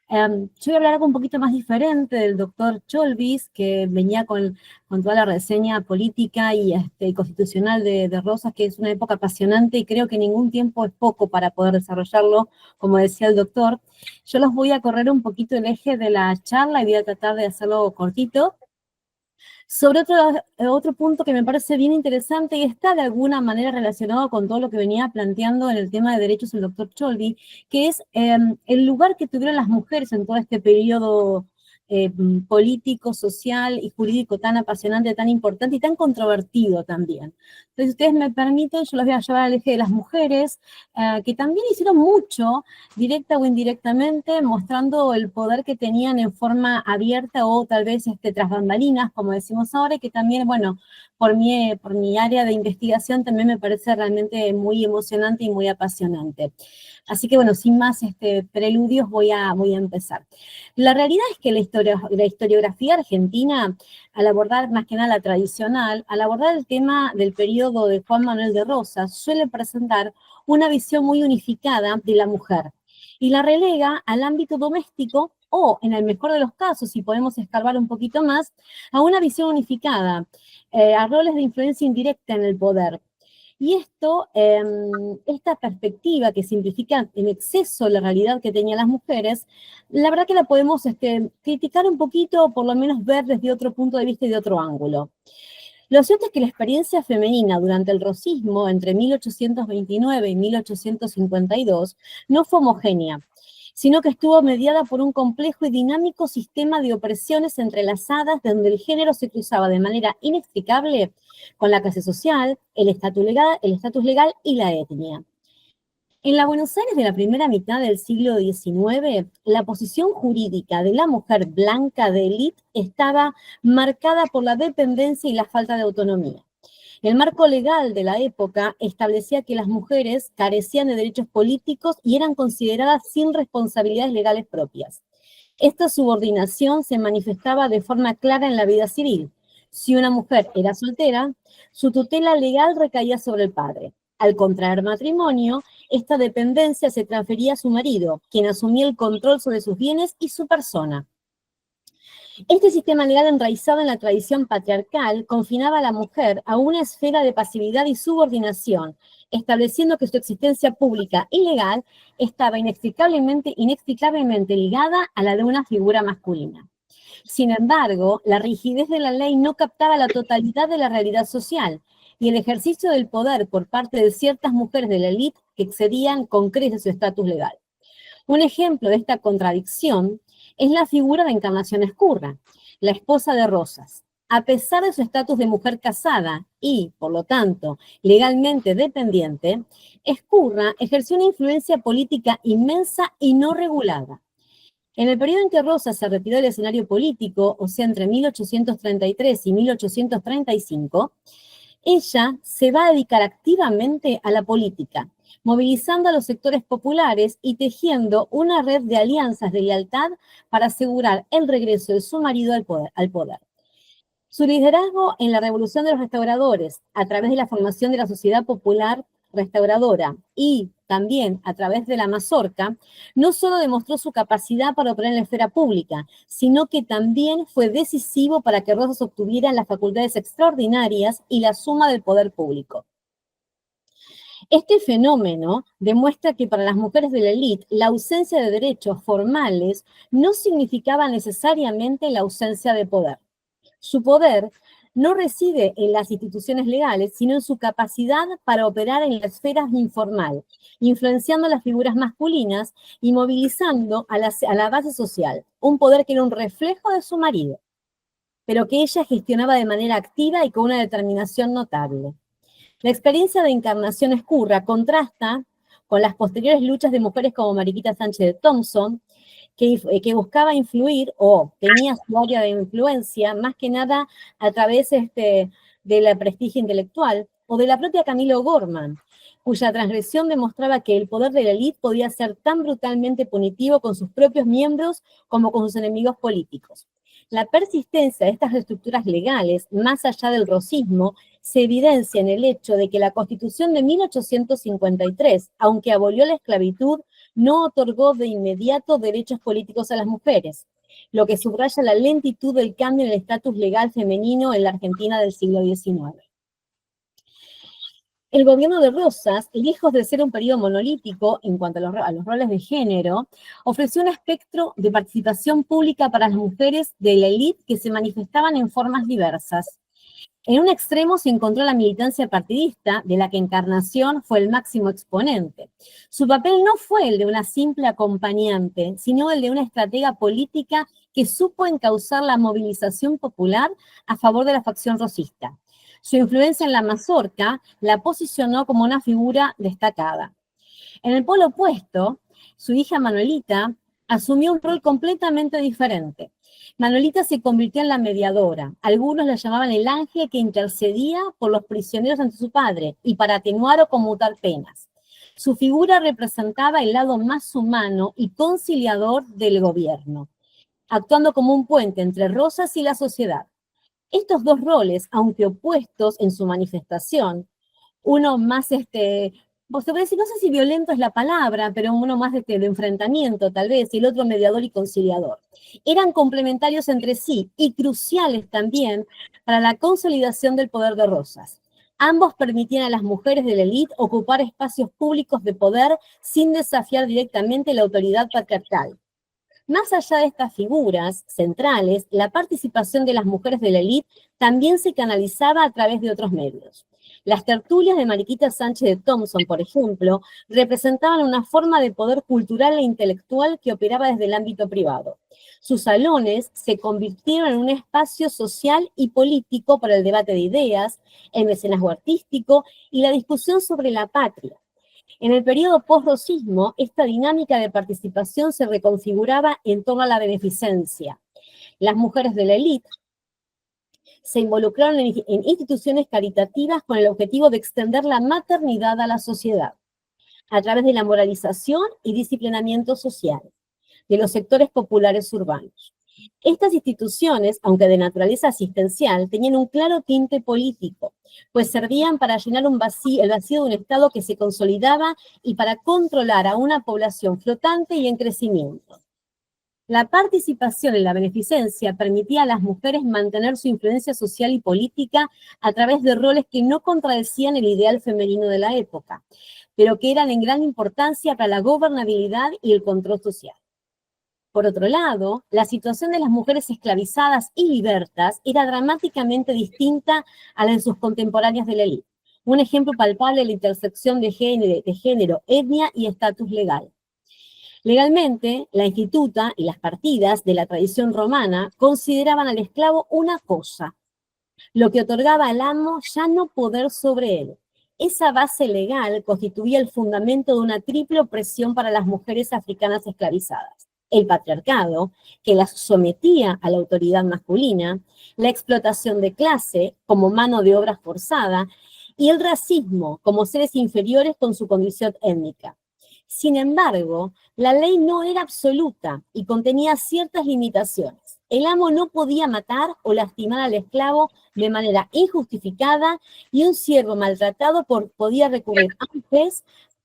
Yo voy a hablar algo un poquito más diferente del doctor Cholvis, que venía con toda la reseña política y constitucional de Rosas, que es una época apasionante y creo que ningún tiempo es poco para poder desarrollarlo, como decía el doctor. Yo los voy a correr un poquito el eje de la charla y voy a tratar de hacerlo cortito. Sobre otro punto que me parece bien interesante y está de alguna manera relacionado con todo lo que venía planteando en el tema de derechos el doctor Cholvis, que es el lugar que tuvieron las mujeres en todo este periodo político, social y jurídico tan apasionante, tan importante y tan controvertido también. Entonces, si ustedes me permiten, yo los voy a llevar al eje de las mujeres, que también hicieron mucho, directa o indirectamente, mostrando el poder que tenían en forma abierta o tal vez tras bambalinas, como decimos ahora, y que también, bueno, por mi área de investigación también me parece realmente muy emocionante y muy apasionante. Así que, bueno, sin más preludios voy a empezar. La realidad es que la historiografía argentina, al abordar más que nada la tradicional, al abordar el tema del periodo de Juan Manuel de Rosas, suele presentar una visión muy unificada de la mujer y la relega al ámbito doméstico o, en el mejor de los casos, si podemos escarbar un poquito más, a una visión unificada, a roles de influencia indirecta en el poder. Y esta perspectiva que simplifica en exceso la realidad que tenían las mujeres, la verdad que la podemos criticar un poquito o por lo menos ver desde otro punto de vista y de otro ángulo. Lo cierto es que la experiencia femenina durante el rosismo entre 1829 y 1852 no fue homogénea, sino que estuvo mediada por un complejo y dinámico sistema de opresiones entrelazadas donde el género se cruzaba de manera inextricable con la clase social, el estatus legal y la etnia. En la Buenos Aires de la primera mitad del siglo XIX, la posición jurídica de la mujer blanca de élite estaba marcada por la dependencia y la falta de autonomía. El marco legal de la época establecía que las mujeres carecían de derechos políticos y eran consideradas sin responsabilidades legales propias. Esta subordinación se manifestaba de forma clara en la vida civil. Si una mujer era soltera, su tutela legal recaía sobre el padre. Al contraer matrimonio, esta dependencia se transfería a su marido, quien asumía el control sobre sus bienes y su persona. Este sistema legal enraizado en la tradición patriarcal confinaba a la mujer a una esfera de pasividad y subordinación, estableciendo que su existencia pública y legal estaba inextricablemente ligada a la de una figura masculina. Sin embargo, la rigidez de la ley no captaba la totalidad de la realidad social y el ejercicio del poder por parte de ciertas mujeres de la élite que excedían con creces su estatus legal. Un ejemplo de esta contradicción es la figura de Encarnación Ezcurra, la esposa de Rosas. A pesar de su estatus de mujer casada y, por lo tanto, legalmente dependiente, Ezcurra ejerció una influencia política inmensa y no regulada. En el periodo en que Rosas se retiró del escenario político, o sea, entre 1833 y 1835, ella se va a dedicar activamente a la política, movilizando a los sectores populares y tejiendo una red de alianzas de lealtad para asegurar el regreso de su marido al poder. Su liderazgo en la revolución de los restauradores, a través de la formación de la Sociedad Popular Restauradora y también a través de la Mazorca, no solo demostró su capacidad para operar en la esfera pública, sino que también fue decisivo para que Rosas obtuviera las facultades extraordinarias y la suma del poder público. Este fenómeno demuestra que para las mujeres de la élite la ausencia de derechos formales no significaba necesariamente la ausencia de poder. Su poder no reside en las instituciones legales, sino en su capacidad para operar en la esfera informal, influenciando las figuras masculinas y movilizando a la base social, un poder que era un reflejo de su marido, pero que ella gestionaba de manera activa y con una determinación notable. La experiencia de Encarnación Ezcurra contrasta con las posteriores luchas de mujeres como Mariquita Sánchez de Thompson, que buscaba influir o tenía su área de influencia más que nada a través de la prestigio intelectual, o de la propia Camila O'Gorman, cuya transgresión demostraba que el poder de la élite podía ser tan brutalmente punitivo con sus propios miembros como con sus enemigos políticos. La persistencia de estas estructuras legales, más allá del rosismo, se evidencia en el hecho de que la Constitución de 1853, aunque abolió la esclavitud, no otorgó de inmediato derechos políticos a las mujeres, lo que subraya la lentitud del cambio en el estatus legal femenino en la Argentina del siglo XIX. El gobierno de Rosas, lejos de ser un periodo monolítico en cuanto a los roles de género, ofreció un espectro de participación pública para las mujeres de la élite que se manifestaban en formas diversas. En un extremo se encontró la militancia partidista, de la que Encarnación fue el máximo exponente. Su papel no fue el de una simple acompañante, sino el de una estratega política que supo encauzar la movilización popular a favor de la facción rosista. Su influencia en la Mazorca la posicionó como una figura destacada. En el polo opuesto, su hija Manuelita asumió un rol completamente diferente. Manuelita se convirtió en la mediadora. Algunos la llamaban el ángel que intercedía por los prisioneros ante su padre y para atenuar o conmutar penas. Su figura representaba el lado más humano y conciliador del gobierno, actuando como un puente entre Rosas y la sociedad. Estos dos roles, aunque opuestos en su manifestación, uno más, vos te voy a decir, no sé si violento es la palabra, pero uno más de enfrentamiento tal vez, y el otro mediador y conciliador. Eran complementarios entre sí y cruciales también para la consolidación del poder de Rosas. Ambos permitían a las mujeres de la élite ocupar espacios públicos de poder sin desafiar directamente la autoridad patriarcal. Más allá de estas figuras centrales, la participación de las mujeres de la élite también se canalizaba a través de otros medios. Las tertulias de Mariquita Sánchez de Thompson, por ejemplo, representaban una forma de poder cultural e intelectual que operaba desde el ámbito privado. Sus salones se convirtieron en un espacio social y político para el debate de ideas, el mecenazgo artístico y la discusión sobre la patria. En el periodo post-rosismo, esta dinámica de participación se reconfiguraba en torno a la beneficencia. Las mujeres de la élite se involucraron en instituciones caritativas con el objetivo de extender la maternidad a la sociedad, a través de la moralización y disciplinamiento social de los sectores populares urbanos. Estas instituciones, aunque de naturaleza asistencial, tenían un claro tinte político, pues servían para llenar el vacío de un Estado que se consolidaba y para controlar a una población flotante y en crecimiento. La participación en la beneficencia permitía a las mujeres mantener su influencia social y política a través de roles que no contradecían el ideal femenino de la época, pero que eran en gran importancia para la gobernabilidad y el control social. Por otro lado, la situación de las mujeres esclavizadas y libertas era dramáticamente distinta a la de sus contemporáneas de la élite. Un ejemplo palpable es la intersección de género, etnia y estatus legal. Legalmente, la instituta y las partidas de la tradición romana consideraban al esclavo una cosa, lo que otorgaba al amo ya no poder sobre él. Esa base legal constituía el fundamento de una triple opresión para las mujeres africanas esclavizadas. El patriarcado, que las sometía a la autoridad masculina, la explotación de clase como mano de obra forzada y el racismo como seres inferiores con su condición étnica. Sin embargo, la ley no era absoluta y contenía ciertas limitaciones. El amo no podía matar o lastimar al esclavo de manera injustificada y un siervo maltratado podía recurrir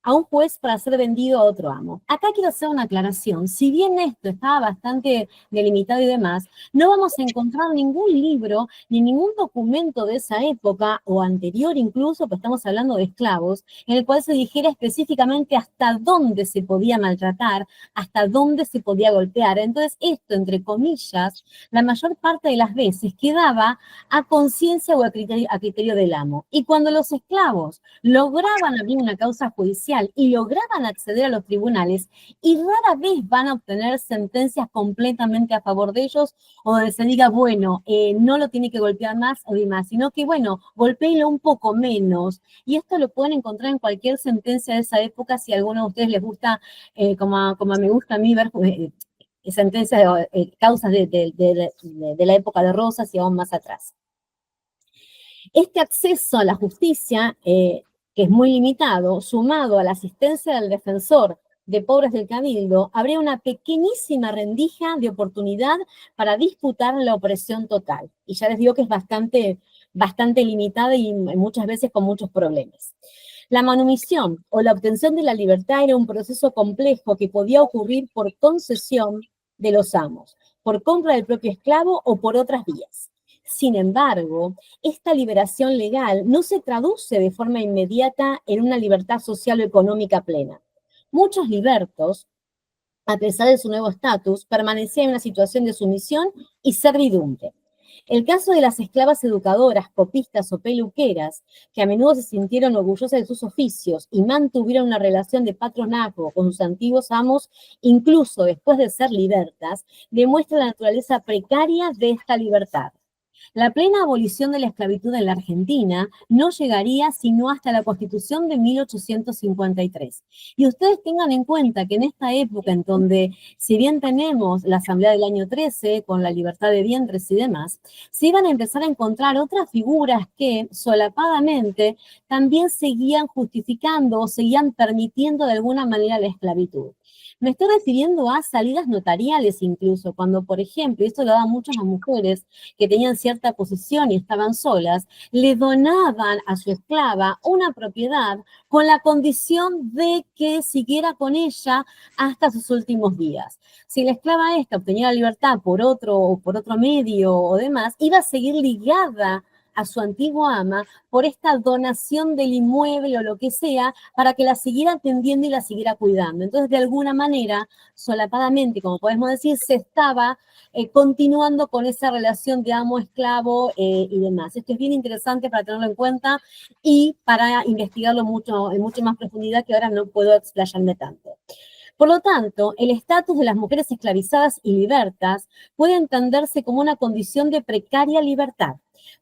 a un juez para ser vendido a otro amo. Acá quiero hacer una aclaración. Si bien esto estaba bastante delimitado y demás, no vamos a encontrar ningún libro ni ningún documento de esa época o anterior incluso, pues estamos hablando de esclavos, en el cual se dijera específicamente hasta dónde se podía maltratar, hasta dónde se podía golpear. Entonces esto, entre comillas, la mayor parte de las veces quedaba a conciencia o a criterio del amo. Y cuando los esclavos lograban abrir una causa judicial y lograban acceder a los tribunales, y rara vez van a obtener sentencias completamente a favor de ellos, o donde se diga, bueno, no lo tiene que golpear más o demás, sino que, bueno, golpéelo un poco menos. Y esto lo pueden encontrar en cualquier sentencia de esa época, si a alguno de ustedes les gusta, como me gusta a mí ver sentencias, causas de la época de Rosas y aún más atrás. Este acceso a la justicia, que es muy limitado, sumado a la asistencia del defensor de pobres del Cabildo, habría una pequeñísima rendija de oportunidad para disputar la opresión total. Y ya les digo que es bastante limitada y muchas veces con muchos problemas. La manumisión o la obtención de la libertad era un proceso complejo que podía ocurrir por concesión de los amos, por compra del propio esclavo o por otras vías. Sin embargo, esta liberación legal no se traduce de forma inmediata en una libertad social o económica plena. Muchos libertos, a pesar de su nuevo estatus, permanecían en una situación de sumisión y servidumbre. El caso de las esclavas educadoras, copistas o peluqueras, que a menudo se sintieron orgullosas de sus oficios y mantuvieron una relación de patronazgo con sus antiguos amos, incluso después de ser libertas, demuestra la naturaleza precaria de esta libertad. La plena abolición de la esclavitud en la Argentina no llegaría sino hasta la Constitución de 1853. Y ustedes tengan en cuenta que en esta época en donde, si bien tenemos la Asamblea del año 13, con la libertad de vientres y demás, se iban a empezar a encontrar otras figuras que solapadamente también seguían justificando o seguían permitiendo de alguna manera la esclavitud. Me estoy refiriendo a salidas notariales incluso, cuando, por ejemplo, y esto lo daban muchas las mujeres que tenían cierta posición y estaban solas, le donaban a su esclava una propiedad con la condición de que siguiera con ella hasta sus últimos días. Si la esclava esta obtenía la libertad por otro medio o demás, iba a seguir ligada a su antigua ama por esta donación del inmueble o lo que sea, para que la siguiera atendiendo y la siguiera cuidando. Entonces, de alguna manera, solapadamente, como podemos decir, se estaba continuando con esa relación de amo-esclavo y demás. Esto es bien interesante para tenerlo en cuenta y para investigarlo en mucho más profundidad, que ahora no puedo explayarme tanto. Por lo tanto, el estatus de las mujeres esclavizadas y libertas puede entenderse como una condición de precaria libertad,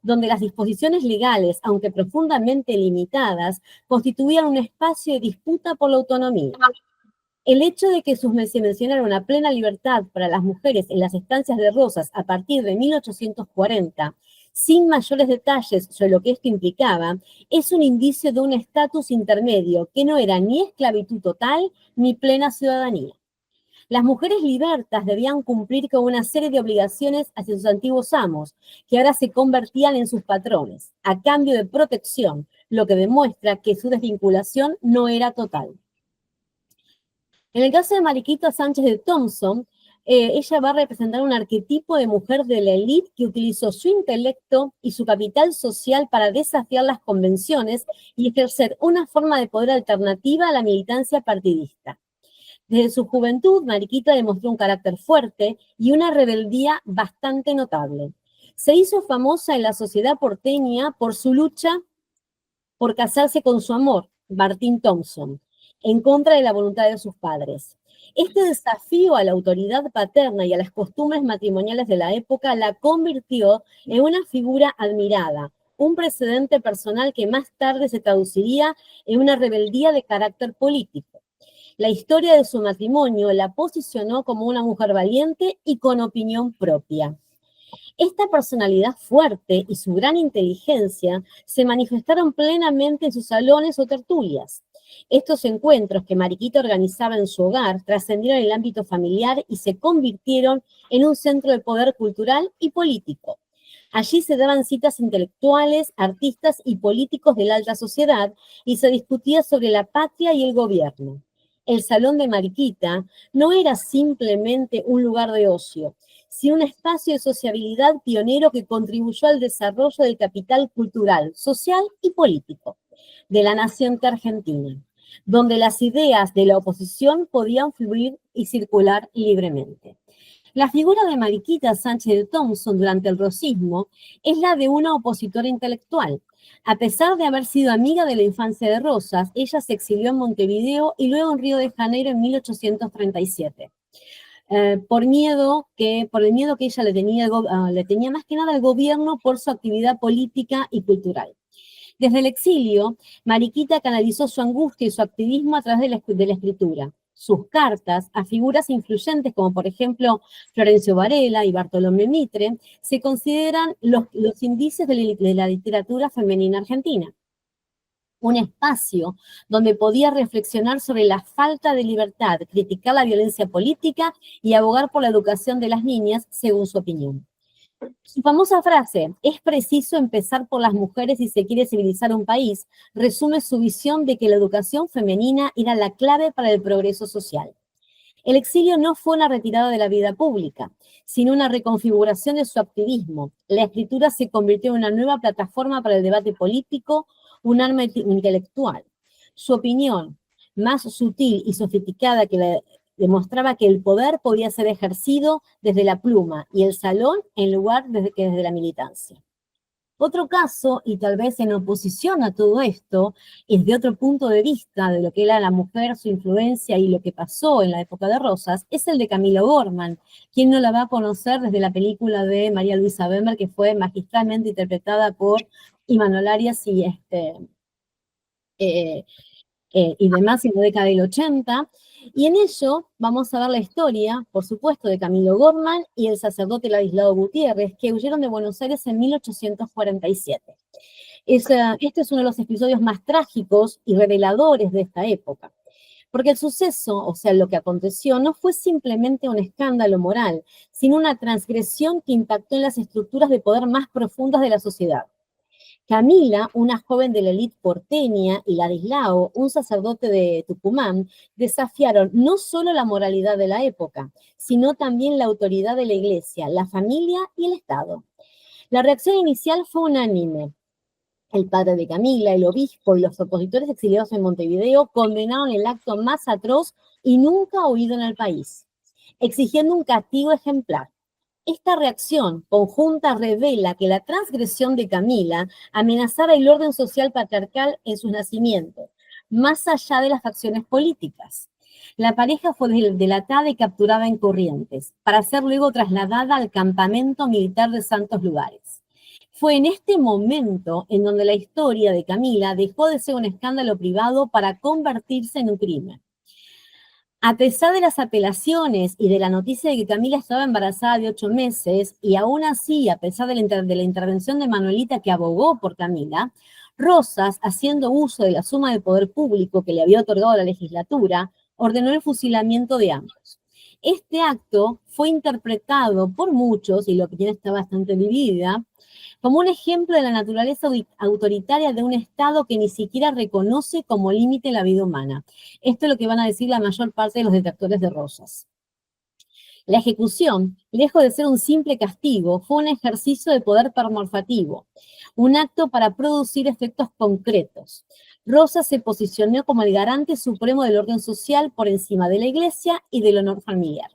donde las disposiciones legales, aunque profundamente limitadas, constituían un espacio de disputa por la autonomía. El hecho de que se mencionara una plena libertad para las mujeres en las estancias de Rosas a partir de 1840, sin mayores detalles sobre lo que esto implicaba, es un indicio de un estatus intermedio que no era ni esclavitud total ni plena ciudadanía. Las mujeres libertas debían cumplir con una serie de obligaciones hacia sus antiguos amos, que ahora se convertían en sus patrones, a cambio de protección, lo que demuestra que su desvinculación no era total. En el caso de Mariquita Sánchez de Thompson, ella va a representar un arquetipo de mujer de la élite que utilizó su intelecto y su capital social para desafiar las convenciones y ejercer una forma de poder alternativa a la militancia partidista. Desde su juventud, Mariquita demostró un carácter fuerte y una rebeldía bastante notable. Se hizo famosa en la sociedad porteña por su lucha por casarse con su amor, Martín Thompson, en contra de la voluntad de sus padres. Este desafío a la autoridad paterna y a las costumbres matrimoniales de la época la convirtió en una figura admirada, un precedente personal que más tarde se traduciría en una rebeldía de carácter político. La historia de su matrimonio la posicionó como una mujer valiente y con opinión propia. Esta personalidad fuerte y su gran inteligencia se manifestaron plenamente en sus salones o tertulias. Estos encuentros que Mariquita organizaba en su hogar trascendieron el ámbito familiar y se convirtieron en un centro de poder cultural y político. Allí se daban citas intelectuales, artistas y políticos de la alta sociedad y se discutía sobre la patria y el gobierno. El Salón de Mariquita no era simplemente un lugar de ocio, sino un espacio de sociabilidad pionero que contribuyó al desarrollo del capital cultural, social y político de la nación argentina, donde las ideas de la oposición podían fluir y circular libremente. La figura de Mariquita Sánchez de Thompson durante el rosismo es la de una opositora intelectual. A pesar de haber sido amiga de la infancia de Rosas, ella se exilió en Montevideo y luego en Río de Janeiro en 1837. Por el miedo que ella le tenía más que nada al gobierno por su actividad política y cultural. Desde el exilio, Mariquita canalizó su angustia y su activismo a través de la escritura. Sus cartas a figuras influyentes como por ejemplo Florencio Varela y Bartolomé Mitre se consideran los indicios de la literatura femenina argentina. Un espacio donde podía reflexionar sobre la falta de libertad, criticar la violencia política y abogar por la educación de las niñas según su opinión. Su famosa frase, es preciso empezar por las mujeres si se quiere civilizar un país, resume su visión de que la educación femenina era la clave para el progreso social. El exilio no fue una retirada de la vida pública, sino una reconfiguración de su activismo. La escritura se convirtió en una nueva plataforma para el debate político, un arma intelectual. Su opinión, más sutil y sofisticada que la demostraba que el poder podía ser ejercido desde la pluma y el salón en lugar que desde la militancia. Otro caso, y tal vez en oposición a todo esto, es de otro punto de vista de lo que era la mujer, su influencia y lo que pasó en la época de Rosas, es el de Camilo Gorman, quien no la va a conocer desde la película de María Luisa Bember, que fue magistralmente interpretada por Imanol Arias y demás en la década del 80, y en ello vamos a ver la historia, por supuesto, de Camilo Gorman y el sacerdote Ladislao Gutiérrez, que huyeron de Buenos Aires en 1847. Este es uno de los episodios más trágicos y reveladores de esta época, porque el suceso, o sea, lo que aconteció, no fue simplemente un escándalo moral, sino una transgresión que impactó en las estructuras de poder más profundas de la sociedad. Camila, una joven de la élite porteña, y Ladislao, un sacerdote de Tucumán, desafiaron no solo la moralidad de la época, sino también la autoridad de la Iglesia, la familia y el Estado. La reacción inicial fue unánime. El padre de Camila, el obispo y los opositores exiliados en Montevideo condenaron el acto más atroz y nunca oído en el país, exigiendo un castigo ejemplar. Esta reacción conjunta revela que la transgresión de Camila amenazaba el orden social patriarcal en sus nacimientos, más allá de las facciones políticas. La pareja fue delatada y capturada en Corrientes, para ser luego trasladada al campamento militar de Santos Lugares. Fue en este momento en donde la historia de Camila dejó de ser un escándalo privado para convertirse en un crimen. A pesar de las apelaciones y de la noticia de que Camila estaba embarazada de 8 meses, y aún así, a pesar de la intervención de Manuelita que abogó por Camila, Rosas, haciendo uso de la suma de poder público que le había otorgado la legislatura, ordenó el fusilamiento de ambos. Este acto fue interpretado por muchos, y la opinión está bastante dividida, como un ejemplo de la naturaleza autoritaria de un Estado que ni siquiera reconoce como límite la vida humana. Esto es lo que van a decir la mayor parte de los detractores de Rosas. La ejecución, lejos de ser un simple castigo, fue un ejercicio de poder performativo, un acto para producir efectos concretos. Rosas se posicionó como el garante supremo del orden social por encima de la Iglesia y del honor familiar.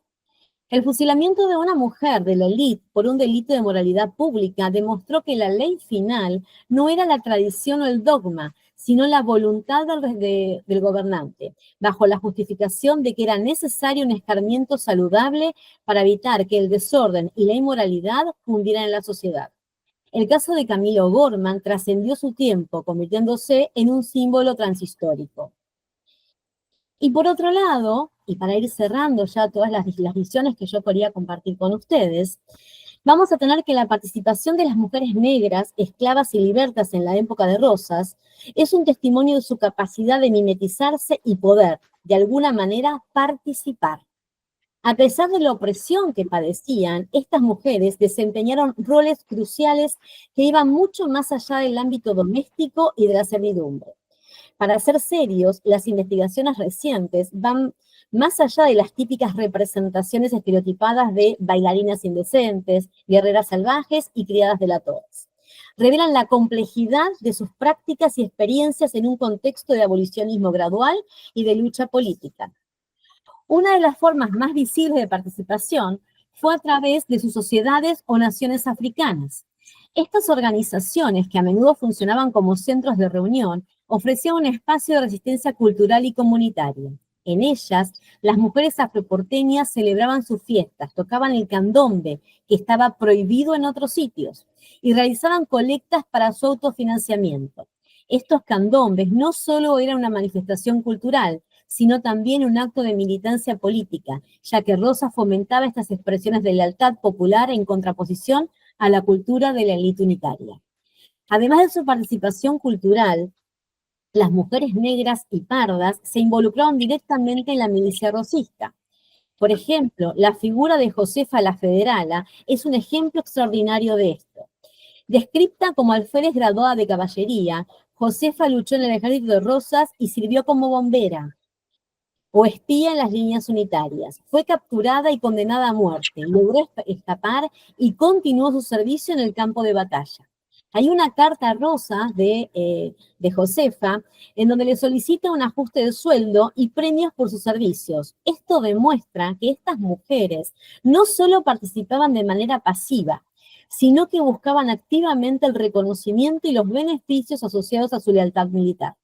El fusilamiento de una mujer de la élite por un delito de moralidad pública demostró que la ley final no era la tradición o el dogma, sino la voluntad del gobernante, bajo la justificación de que era necesario un escarmiento saludable para evitar que el desorden y la inmoralidad cundieran en la sociedad. El caso de Camilo Gorman trascendió su tiempo, convirtiéndose en un símbolo transhistórico. Y por otro lado, y para ir cerrando ya todas las visiones que yo quería compartir con ustedes, vamos a tener que la participación de las mujeres negras, esclavas y libertas en la época de Rosas, es un testimonio de su capacidad de mimetizarse y poder, de alguna manera, participar. A pesar de la opresión que padecían, estas mujeres desempeñaron roles cruciales que iban mucho más allá del ámbito doméstico y de la servidumbre. Para ser serios, las investigaciones recientes van más allá de las típicas representaciones estereotipadas de bailarinas indecentes, guerreras salvajes y criadas delatores. Revelan la complejidad de sus prácticas y experiencias en un contexto de abolicionismo gradual y de lucha política. Una de las formas más visibles de participación fue a través de sus sociedades o naciones africanas. Estas organizaciones, que a menudo funcionaban como centros de reunión, ofrecían un espacio de resistencia cultural y comunitaria. En ellas, las mujeres afroporteñas celebraban sus fiestas, tocaban el candombe, que estaba prohibido en otros sitios, y realizaban colectas para su autofinanciamiento. Estos candombes no solo eran una manifestación cultural, sino también un acto de militancia política, ya que Rosas fomentaba estas expresiones de lealtad popular en contraposición a la cultura de la élite unitaria. Además de su participación cultural, las mujeres negras y pardas se involucraron directamente en la milicia rosista. Por ejemplo, la figura de Josefa la Federala es un ejemplo extraordinario de esto. Descripta como alférez graduada de caballería, Josefa luchó en el ejército de Rosas y sirvió como bombera o espía en las líneas unitarias. Fue capturada y condenada a muerte, logró escapar y continuó su servicio en el campo de batalla. Hay una carta rosa de Josefa en donde le solicita un ajuste de sueldo y premios por sus servicios. Esto demuestra que estas mujeres no solo participaban de manera pasiva, sino que buscaban activamente el reconocimiento y los beneficios asociados a su lealtad militar.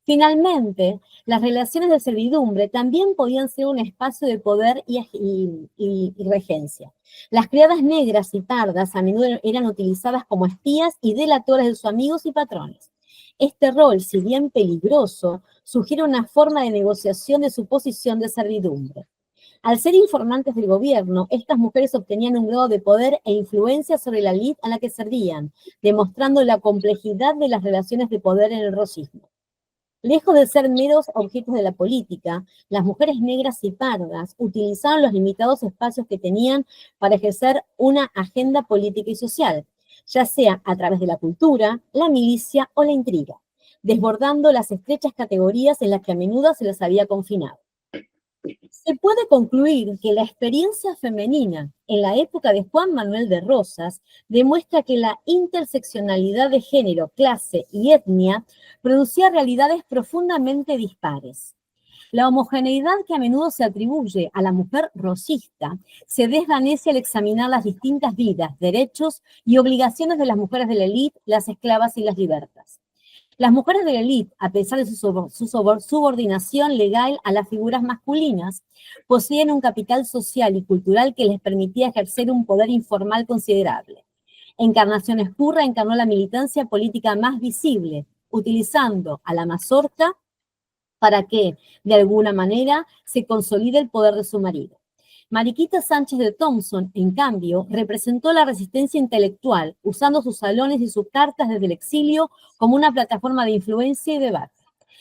Finalmente, las relaciones de servidumbre también podían ser un espacio de poder y regencia. Las criadas negras y pardas a menudo eran utilizadas como espías y delatoras de sus amigos y patrones. Este rol, si bien peligroso, sugiere una forma de negociación de su posición de servidumbre. Al ser informantes del gobierno, estas mujeres obtenían un grado de poder e influencia sobre la élite a la que servían, demostrando la complejidad de las relaciones de poder en el rosismo. Lejos de ser meros objetos de la política, las mujeres negras y pardas utilizaban los limitados espacios que tenían para ejercer una agenda política y social, ya sea a través de la cultura, la milicia o la intriga, desbordando las estrechas categorías en las que a menudo se les había confinado. Se puede concluir que la experiencia femenina en la época de Juan Manuel de Rosas demuestra que la interseccionalidad de género, clase y etnia producía realidades profundamente dispares. La homogeneidad que a menudo se atribuye a la mujer rosista se desvanece al examinar las distintas vidas, derechos y obligaciones de las mujeres de la élite, las esclavas y las libertas. Las mujeres de la élite, a pesar de su subordinación legal a las figuras masculinas, poseen un capital social y cultural que les permitía ejercer un poder informal considerable. Encarnación Ezcurra encarnó la militancia política más visible, utilizando a la mazorca para que, de alguna manera, se consolide el poder de su marido. Mariquita Sánchez de Thompson, en cambio, representó la resistencia intelectual, usando sus salones y sus cartas desde el exilio como una plataforma de influencia y debate.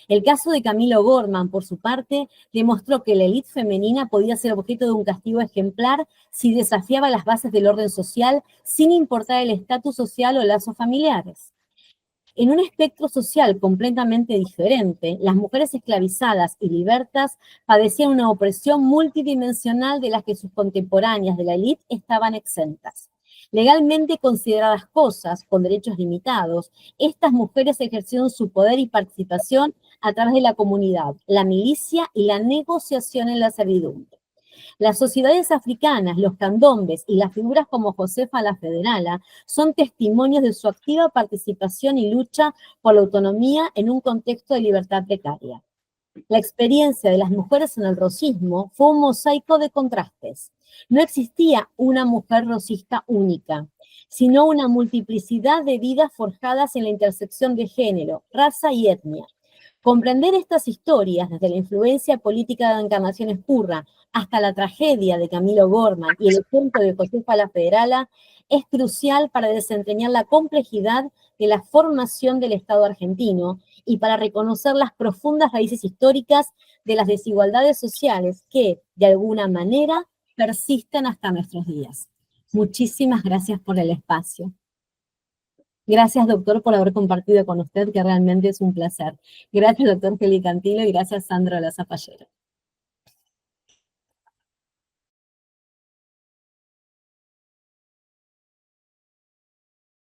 El caso de Camilo Gorman, por su parte, demostró que la élite femenina podía ser objeto de un castigo ejemplar si desafiaba las bases del orden social sin importar el estatus social o lazos familiares. En un espectro social completamente diferente, las mujeres esclavizadas y libertas padecían una opresión multidimensional de las que sus contemporáneas de la élite estaban exentas. Legalmente consideradas cosas con derechos limitados, estas mujeres ejercieron su poder y participación a través de la comunidad, la milicia y la negociación en la servidumbre. Las sociedades africanas, los candombes y las figuras como Josefa la Federala son testimonios de su activa participación y lucha por la autonomía en un contexto de libertad precaria. La experiencia de las mujeres en el rosismo fue un mosaico de contrastes. No existía una mujer rosista única, sino una multiplicidad de vidas forjadas en la intersección de género, raza y etnia. Comprender estas historias, desde la influencia política de Encarnación Ezcurra hasta la tragedia de Camilo Gorman y el ejemplo de Josefa la Federala, es crucial para desentrañar la complejidad de la formación del Estado argentino y para reconocer las profundas raíces históricas de las desigualdades sociales que, de alguna manera, persisten hasta nuestros días. Muchísimas gracias por el espacio. Gracias, doctor, por haber compartido con usted, que realmente es un placer. Gracias, doctor Feli Cantilo, y gracias, Sandro La Zapallero.